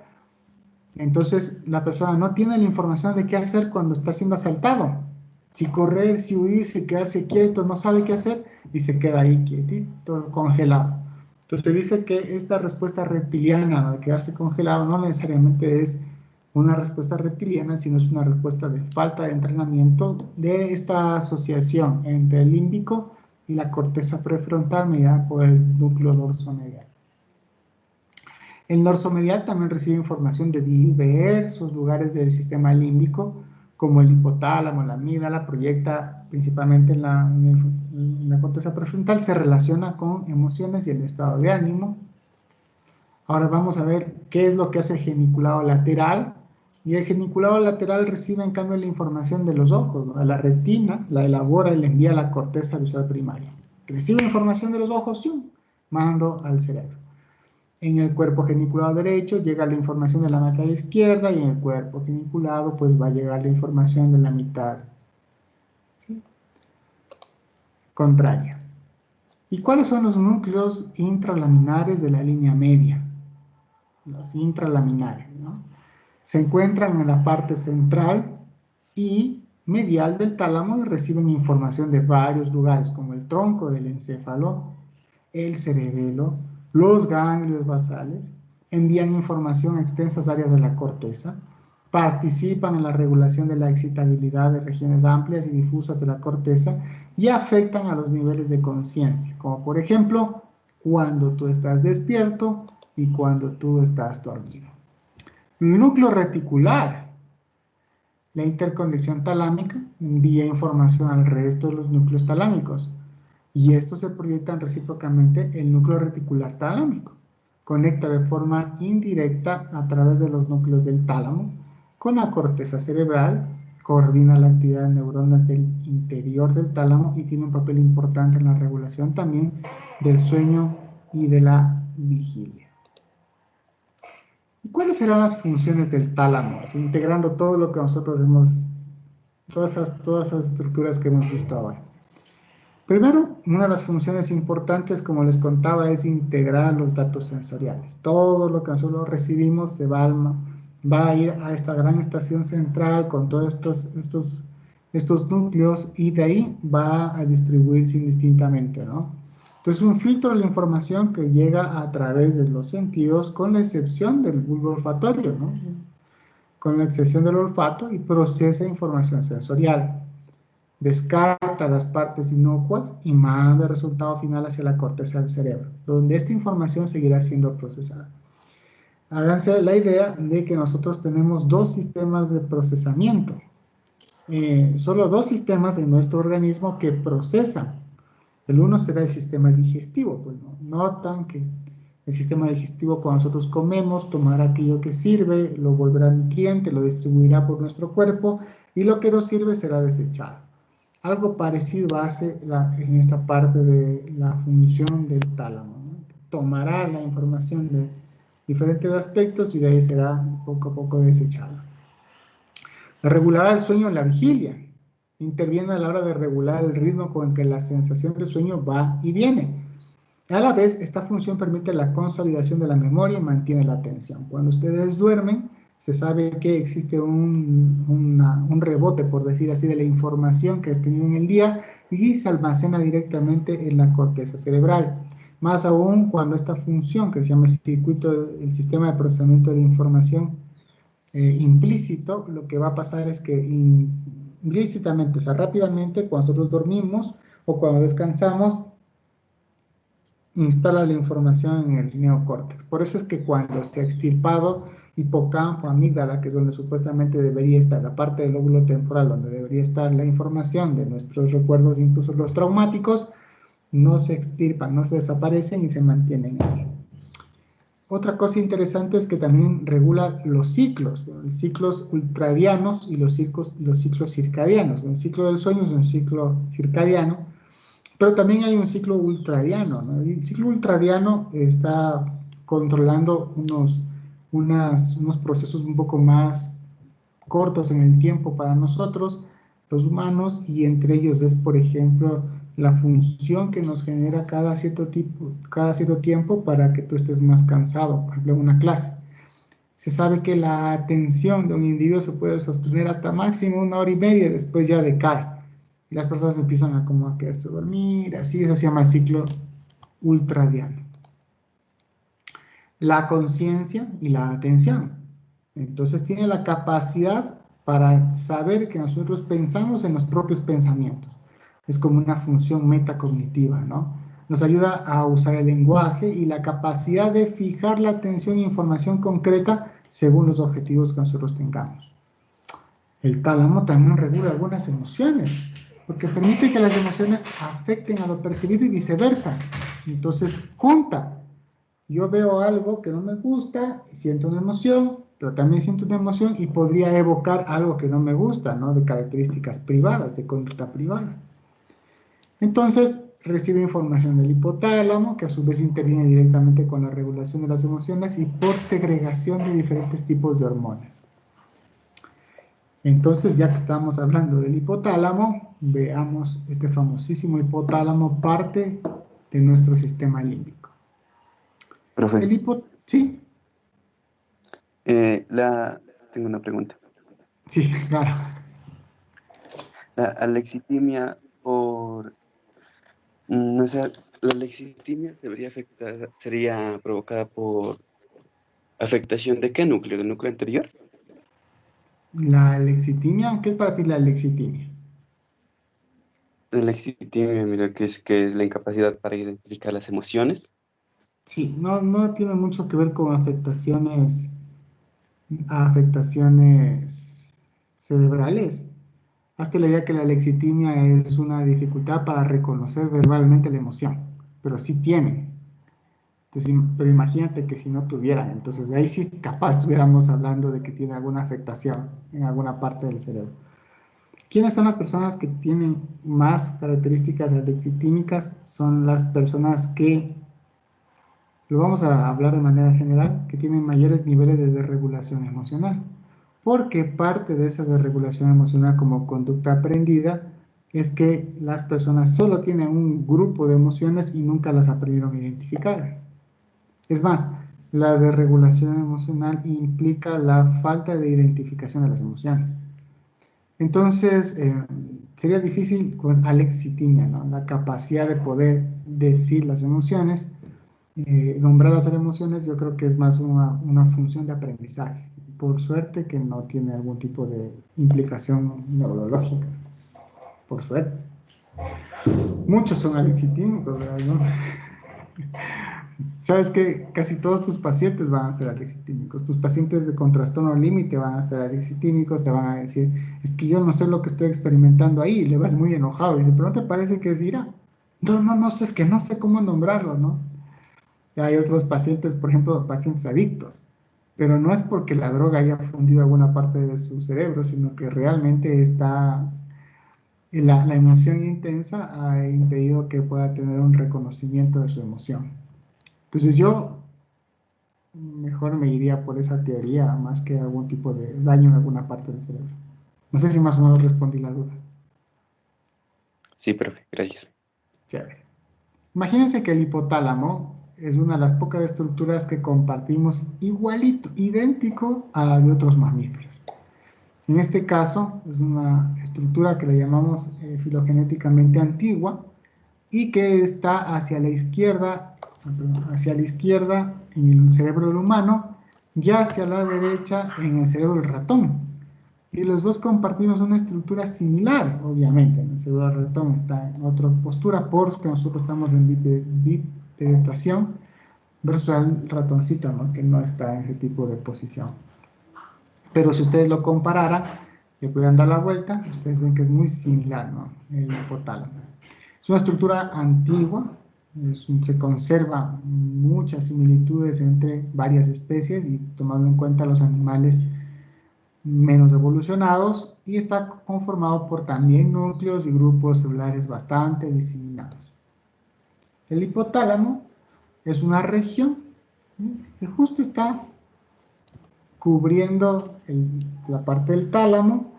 Entonces, la persona no tiene la información de qué hacer cuando está siendo asaltado. Si correr, si huir, si quedarse quieto, no sabe qué hacer y se queda ahí quietito, congelado. Entonces dice que esta respuesta reptiliana, ¿no?, de quedarse congelado, no necesariamente es una respuesta reptiliana, sino es una respuesta de falta de entrenamiento de esta asociación entre el límbico y la corteza prefrontal mediada por el núcleo dorsomedial. El dorsomedial también recibe información de diversos lugares del sistema límbico, como el hipotálamo, la amígdala, proyecta principalmente en la corteza prefrontal, se relaciona con emociones y el estado de ánimo. Ahora vamos a ver qué es lo que hace el geniculado lateral. Y el geniculado lateral recibe en cambio la información de los ojos, ¿no? La retina la elabora y la envía a la corteza visual primaria. Recibe información de los ojos, ¡sí!, mando al cerebro. En el cuerpo geniculado derecho llega la información de la mitad izquierda, y en el cuerpo geniculado pues va a llegar la información de la mitad, ¿sí?, contraria. ¿Y cuáles son los núcleos intralaminares de la línea media? Los intralaminares, ¿no? Se encuentran en la parte central y medial del tálamo y reciben información de varios lugares, como el tronco del encéfalo, el cerebelo, los ganglios basales, envían información a extensas áreas de la corteza, participan en la regulación de la excitabilidad de regiones amplias y difusas de la corteza y afectan a los niveles de conciencia, como por ejemplo, cuando tú estás despierto y cuando tú estás dormido. El núcleo reticular, la interconexión talámica, envía información al resto de los núcleos talámicos y estos se proyectan recíprocamente el núcleo reticular talámico. Conecta de forma indirecta a través de los núcleos del tálamo con la corteza cerebral, coordina la actividad de neuronas del interior del tálamo y tiene un papel importante en la regulación también del sueño y de la vigilia. ¿Y cuáles serán las funciones del tálamo? Así, integrando todo lo que nosotros hemos, todas esas estructuras que hemos visto ahora. Primero, una de las funciones importantes, como les contaba, es integrar los datos sensoriales. Todo lo que nosotros recibimos se va a ir a esta gran estación central con todos estos núcleos y de ahí va a distribuirse indistintamente, ¿no? Entonces, un filtro de la información que llega a través de los sentidos, con la excepción del bulbo olfatorio, ¿no?, con la excepción del olfato, y procesa información sensorial. Descarta las partes inocuas y manda el resultado final hacia la corteza del cerebro, donde esta información seguirá siendo procesada. Háganse la idea de que nosotros tenemos dos sistemas de procesamiento. Solo dos sistemas en nuestro organismo que procesan. El uno será el sistema digestivo. Pues, ¿no? Notan que el sistema digestivo, cuando nosotros comemos, tomará aquello que sirve, lo volverá nutriente, lo distribuirá por nuestro cuerpo, y lo que no sirve será desechado. Algo parecido hace en esta parte de la función del tálamo, ¿no? Tomará la información de diferentes aspectos y de ahí será poco a poco desechada. La regulará el sueño en la vigilia. Interviene a la hora de regular el ritmo con el que la sensación de sueño va y viene. A la vez, esta función permite la consolidación de la memoria y mantiene la atención. Cuando ustedes duermen, se sabe que existe un rebote, por decir así, de la información que has tenido en el día y se almacena directamente en la corteza cerebral. Más aún cuando esta función, que se llama el sistema de procesamiento de la información implícito, lo que va a pasar es que implícitamente, o sea, rápidamente, cuando nosotros dormimos o cuando descansamos, instala la información en el neocórtex. Por eso es que cuando se ha extirpado hipocampo, amígdala, que es donde supuestamente debería estar, la parte del lóbulo temporal, donde debería estar la información de nuestros recuerdos, incluso los traumáticos, no se extirpan, no se desaparecen y se mantienen ahí. Otra cosa interesante es que también regula los ciclos, los ciclos ultradianos y los ciclos circadianos. El ciclo del sueño es un ciclo circadiano, pero también hay un ciclo ultradiano, ¿no? El ciclo ultradiano está controlando unos procesos un poco más cortos en el tiempo para nosotros, los humanos, y entre ellos es, por ejemplo, la función que nos genera cada cierto tiempo para que tú estés más cansado, por ejemplo, en una clase. Se sabe que la atención de un individuo se puede sostener hasta máximo 1 hora y media, después ya decae. y las personas empiezan a como a quererse dormir, así, eso se llama el ciclo ultradiano. La conciencia y la atención. Entonces tiene la capacidad para saber que nosotros pensamos en los propios pensamientos. Es como una función metacognitiva, ¿no? Nos ayuda a usar el lenguaje y la capacidad de fijar la atención e información concreta según los objetivos que nosotros tengamos. El tálamo también regula algunas emociones, porque permite que las emociones afecten a lo percibido y viceversa. Entonces, junta. Yo veo algo que no me gusta, siento una emoción, pero también siento una emoción y podría evocar algo que no me gusta, ¿no? De características privadas, de conducta privada. Entonces, recibe información del hipotálamo, que a su vez interviene directamente con la regulación de las emociones y por segregación de diferentes tipos de hormonas. Entonces, ya que estamos hablando del hipotálamo, veamos este famosísimo hipotálamo, parte de nuestro sistema límbico. Profe, ¿Sí? tengo una pregunta. Sí, claro. La alexitimia no sé, la alexitimia sería provocada por afectación de qué núcleo, del núcleo anterior. La alexitimia, ¿qué es para ti la alexitimia? La alexitimia, mira, que es la incapacidad para identificar las emociones. Sí, no tiene mucho que ver con afectaciones cerebrales. Hazte la idea que la alexitimia es una dificultad para reconocer verbalmente la emoción, pero sí tiene. Entonces, pero imagínate que si no tuvieran, entonces ahí sí capaz estuviéramos hablando de que tiene alguna afectación en alguna parte del cerebro. ¿Quiénes son las personas que tienen más características alexitímicas? Son las personas que, lo vamos a hablar de manera general, que tienen mayores niveles de desregulación emocional. Porque parte de esa desregulación emocional como conducta aprendida es que las personas solo tienen un grupo de emociones y nunca las aprendieron a identificar. Es más, la desregulación emocional implica la falta de identificación de las emociones. Entonces, sería difícil, pues, alexitimia, ¿no? La capacidad de poder decir las emociones, nombrar las emociones, yo creo que es más una función de aprendizaje. Por suerte que no tiene algún tipo de implicación neurológica. Por suerte. Muchos son alexitímicos, ¿verdad? ¿No? Sabes que casi todos tus pacientes van a ser alexitímicos. Tus pacientes con trastorno límite van a ser alexitímicos, te van a decir, es que yo no sé lo que estoy experimentando ahí, y le vas muy enojado. Y dice, pero ¿no te parece que es ira? No sé, es que no sé cómo nombrarlo, ¿no? Y hay otros pacientes, por ejemplo, pacientes adictos, pero no es porque la droga haya fundido alguna parte de su cerebro, sino que realmente la emoción intensa ha impedido que pueda tener un reconocimiento de su emoción. Entonces yo mejor me iría por esa teoría más que algún tipo de daño en alguna parte del cerebro. No sé si más o menos respondí la duda. Sí, profe, gracias. Chévere. Imagínense que el hipotálamo es una de las pocas estructuras que compartimos igualito, idéntico a la de otros mamíferos. En este caso es una estructura que le llamamos filogenéticamente antigua y que está hacia la izquierda en el cerebro del humano y hacia la derecha en el cerebro del ratón. Y los dos compartimos una estructura similar, obviamente. El cerebro del ratón está en otra postura porque nosotros estamos en bipedestación versus el ratoncito, ¿no? Que no está en ese tipo de posición. Pero si ustedes lo compararan, le pueden dar la vuelta, ustedes ven que es muy similar, ¿no? El hipotálamo. Es una estructura antigua, se conservan muchas similitudes entre varias especies y tomando en cuenta los animales menos evolucionados y está conformado por también núcleos y grupos celulares bastante diseminados. El hipotálamo es una región que justo está cubriendo la parte del tálamo.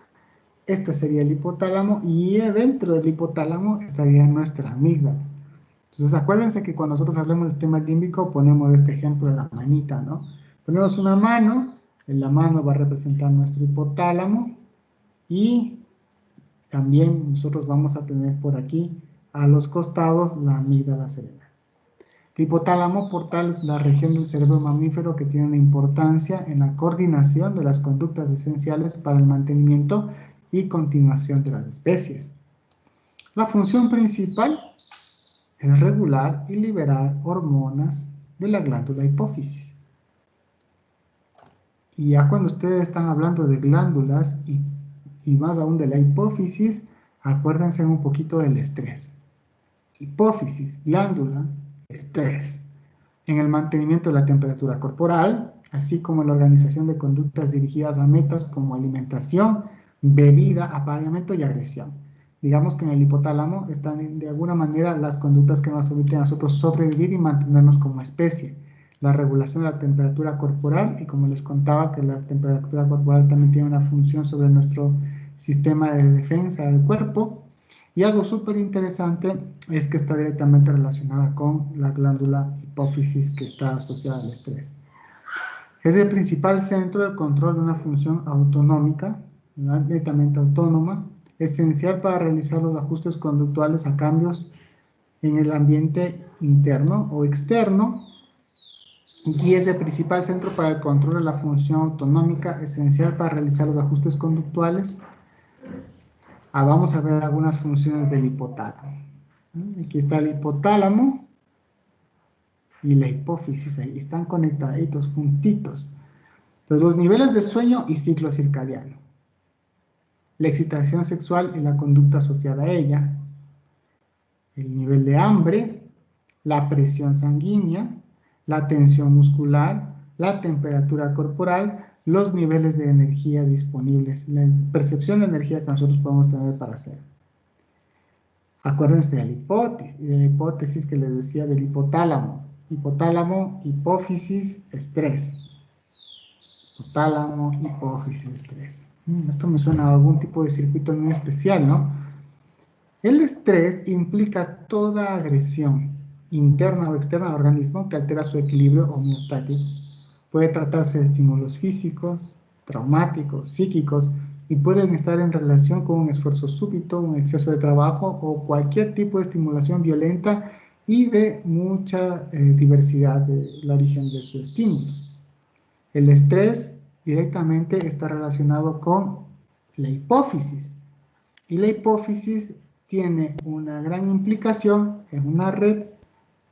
Este sería el hipotálamo y dentro del hipotálamo estaría nuestra amígdala. Entonces acuérdense que cuando nosotros hablamos de sistema límbico ponemos este ejemplo de la manita, ¿no? Ponemos una mano, en la mano va a representar nuestro hipotálamo y También nosotros vamos a tener por aquí, a los costados, la amígdala cerebral. El hipotálamo, por tal, es la región del cerebro mamífero que tiene una importancia en la coordinación de las conductas esenciales para el mantenimiento y continuación de las especies. La función principal es regular y liberar hormonas de la glándula hipófisis. Y ya cuando ustedes están hablando de glándulas y más aún de la hipófisis, acuérdense un poquito del estrés. Hipófisis, glándula, estrés. En el mantenimiento de la temperatura corporal, así como en la organización de conductas dirigidas a metas como alimentación, bebida, apareamiento y agresión. Digamos que en el hipotálamo están de alguna manera las conductas que nos permiten a nosotros sobrevivir y mantenernos como especie. La regulación de la temperatura corporal, y como les contaba que la temperatura corporal también tiene una función sobre nuestro sistema de defensa del cuerpo. Y algo súper interesante es que está directamente relacionada con la glándula hipófisis que está asociada al estrés. Es el principal centro de control de una función autonómica, netamente autónoma, esencial para realizar los ajustes conductuales a cambios en el ambiente interno o externo, y es el principal centro para el control de la función autonómica, esencial para realizar los ajustes conductuales. Vamos a ver algunas funciones del hipotálamo. Aquí está el hipotálamo y la hipófisis, ahí están conectaditos, juntitos. Entonces, los niveles de sueño y ciclo circadiano. La excitación sexual y la conducta asociada a ella. El nivel de hambre, la presión sanguínea, la tensión muscular, la temperatura corporal, los niveles de energía disponibles, la percepción de energía que nosotros podemos tener para hacer. Acuérdense de la hipótesis que les decía del hipotálamo. Hipotálamo, hipófisis, estrés. Hipotálamo, hipófisis, estrés. Esto me suena a algún tipo de circuito muy especial, ¿no? El estrés implica toda agresión interna o externa al organismo que altera su equilibrio homeostático. Puede tratarse de estímulos físicos, traumáticos, psíquicos, y pueden estar en relación con un esfuerzo súbito, un exceso de trabajo o cualquier tipo de estimulación violenta y de mucha diversidad del origen de su estímulo. El estrés directamente está relacionado con la hipófisis, y la hipófisis tiene una gran implicación en una red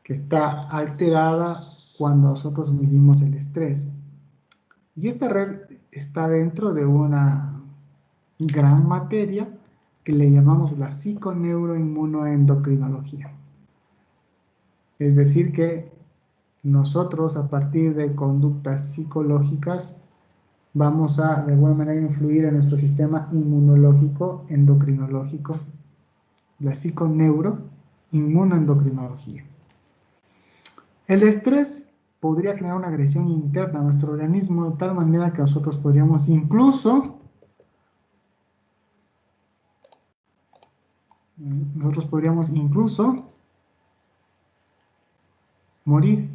que está alterada cuando nosotros medimos el estrés. Y esta red está dentro de una gran materia que le llamamos la psiconeuroinmunoendocrinología. Es decir que nosotros, a partir de conductas psicológicas, vamos a de alguna manera influir en nuestro sistema inmunológico endocrinológico, la psiconeuroinmunoendocrinología. El estrés podría generar una agresión interna a nuestro organismo de tal manera que nosotros podríamos incluso morir.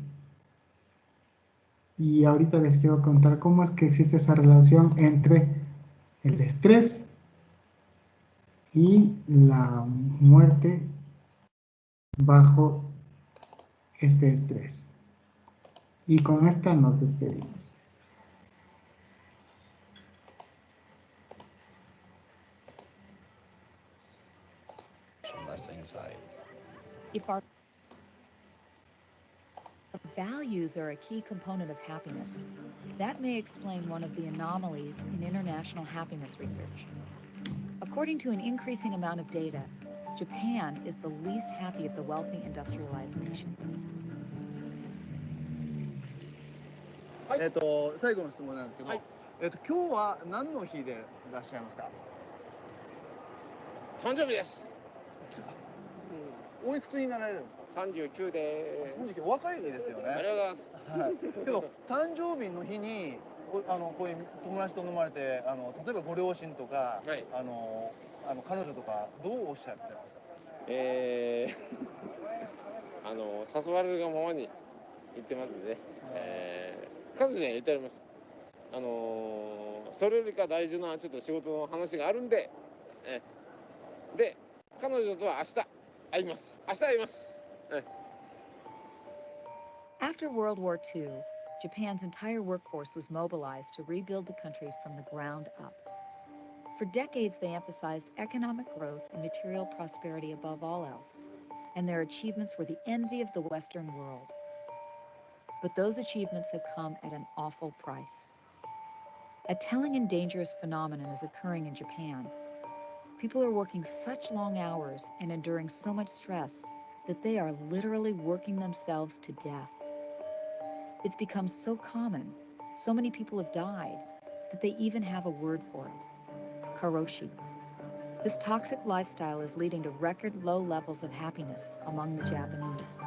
Y ahorita les quiero contar cómo es que existe esa relación entre el estrés y la muerte bajo este estrés. Y con esta nos despedimos. If our values are a key component of happiness, that may explain one of the anomalies in international happiness research. According to an increasing amount of data, Japan is the least happy of the wealthy industrialized nations. 最後の質問なんですけど、はい、今日は何の日でいらっしゃいますか？誕生日です。おいくつになられるんですか？39です。39、お若いですよね。ありがとうございます。はい。けど誕生日の日にこういう友達と飲まれて例えばご両親とか、はい、彼女とかどうおっしゃってますか？誘われるがままに言ってますんでね。彼女には言ってあります。それよりか大事なちょっと仕事の話があるんで、で、彼女とは明日会います。明日会います。After World War II, Japan's entire workforce was mobilized to rebuild the country from the ground up. For decades, they emphasized economic growth and material prosperity above all else, and their achievements were the envy of the Western world. But those achievements have come at an awful price. A telling and dangerous phenomenon is occurring in Japan. People are working such long hours and enduring so much stress that they are literally working themselves to death. It's become so common, so many people have died, that they even have a word for it, karoshi. This toxic lifestyle is leading to record low levels of happiness among the Japanese.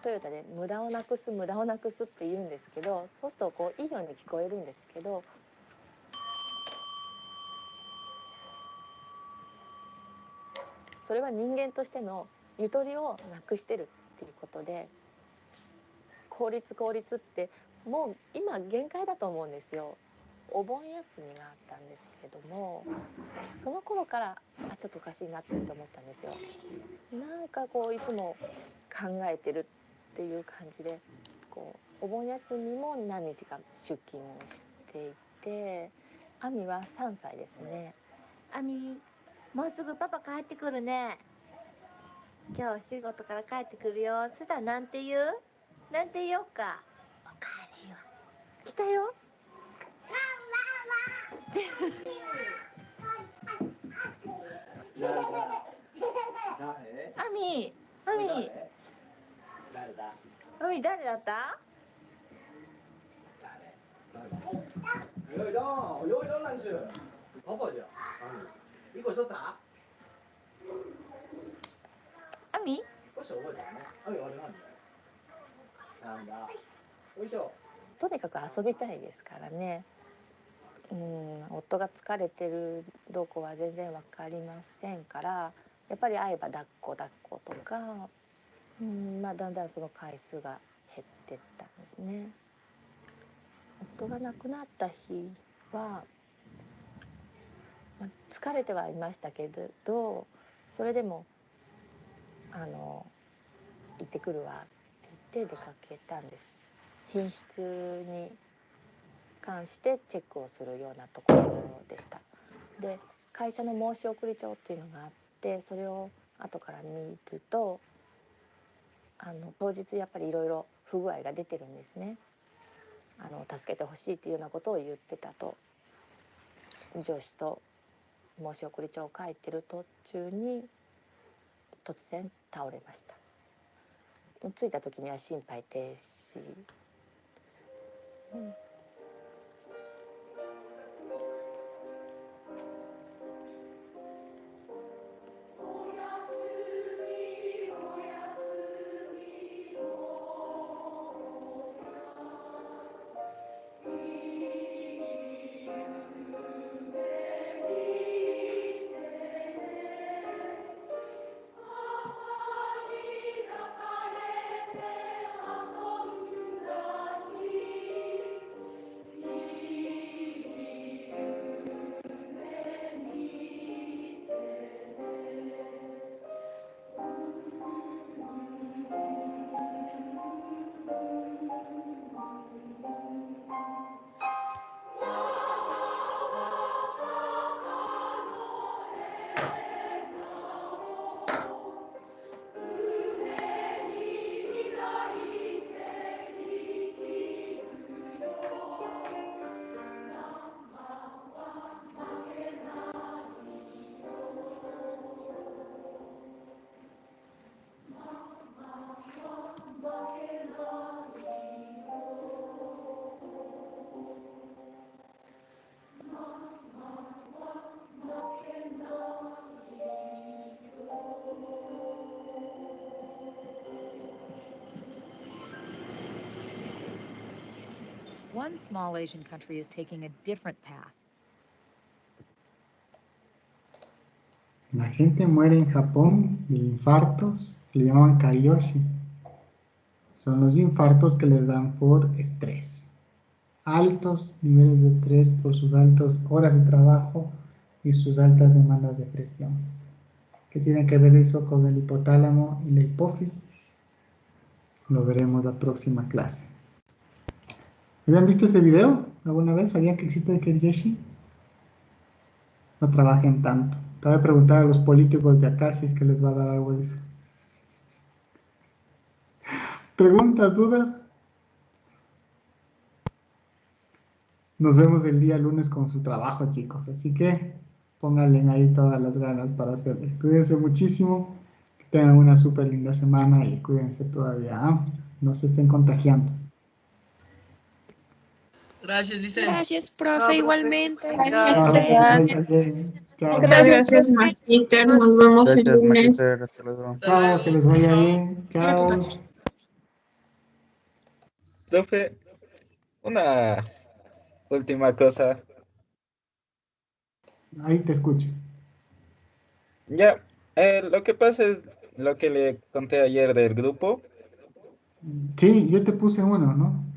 トヨタで無駄をなくす無駄をなくすって言うんですけど、そうするとこういいように聞こえるんですけど、それは人間としてのゆとりをなくしてるっていうことで、効率効率ってもう今限界だと思うんですよ。お盆休みがあったんですけども、その頃からちょっとおかしいなって思ったんですよ。なんかこういつも考えてるっていう感じで、こうお盆休みも何日か出勤をしていて、亜美は3歳ですね。亜美、もうすぐパパ帰ってくるね。今日仕事から帰ってくるよ。そしたらなんて言う？なんて言おうか。おかえりよ。来たよ。亜美、亜美。誰だ？亜美誰だった？よいどん、よいどんなんちゅう。パパじゃ。一個しとった？亜美？少し覚えてるね。亜美、あれなんだよ。なんだ。よいしょ。とにかく遊びたいですからね。夫が疲れてるどこは全然わかりませんから、やっぱり会えば抱っことか、だんだんその回数が減ってったんですね。夫が亡くなった日は、疲れてはいましたけど、それでも行ってくるわって言って出かけたんです。品質に関してチェックをするようなところでした。で、会社の申し送り帳っていうのがあって、それを後から見ると、当日やっぱりいろいろ不具合が出てるんですね。助けてほしいっていうようなことを言ってたと、上司と申し送り帳を書いてる途中に突然倒れました。着いた時には心肺停止。one small Asian country is taking a different path. La gente muere en Japón de infartos que le llaman kariyoshi. Son los infartos que les dan por estrés. Altos niveles de estrés por sus altas horas de trabajo y sus altas demandas de presión. ¿Qué tiene que ver eso con el hipotálamo y la hipófisis? Lo veremos la próxima clase. ¿Habían visto ese video alguna vez? ¿Sabían que existe el kariyoshi? No trabajen tanto. Te voy a preguntar a los políticos de acá si es que les va a dar algo de eso. ¿Preguntas, dudas? Nos vemos el día lunes con su trabajo, chicos. Así que pónganle ahí todas las ganas para hacerlo. Cuídense muchísimo. Que tengan una súper linda semana y cuídense todavía. No se estén contagiando. Gracias, Lice. Gracias, profe, igualmente. Chao, que les vaya bien. Chao. Gracias, Magister. Nos vemos el Gracias, lunes. Magister. Hasta luego. Chao, que les vaya bien. Chao. Profe, una última cosa. Ahí te escucho. Ya, lo que pasa es lo que le conté ayer del grupo. Sí, yo te puse uno, ¿no?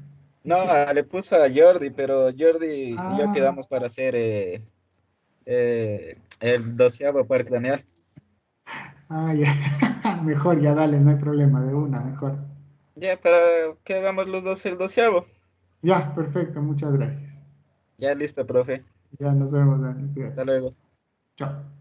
No, le puso a Jordi, pero Jordi y yo Ah. quedamos para hacer el 12º par craneal. Ah, ya. Mejor, ya dale, no hay problema, de una, mejor. Ya, para que hagamos los dos el 12º. Ya, perfecto, muchas gracias. Ya listo, profe. Ya nos vemos, Dani. Hasta luego. Chao.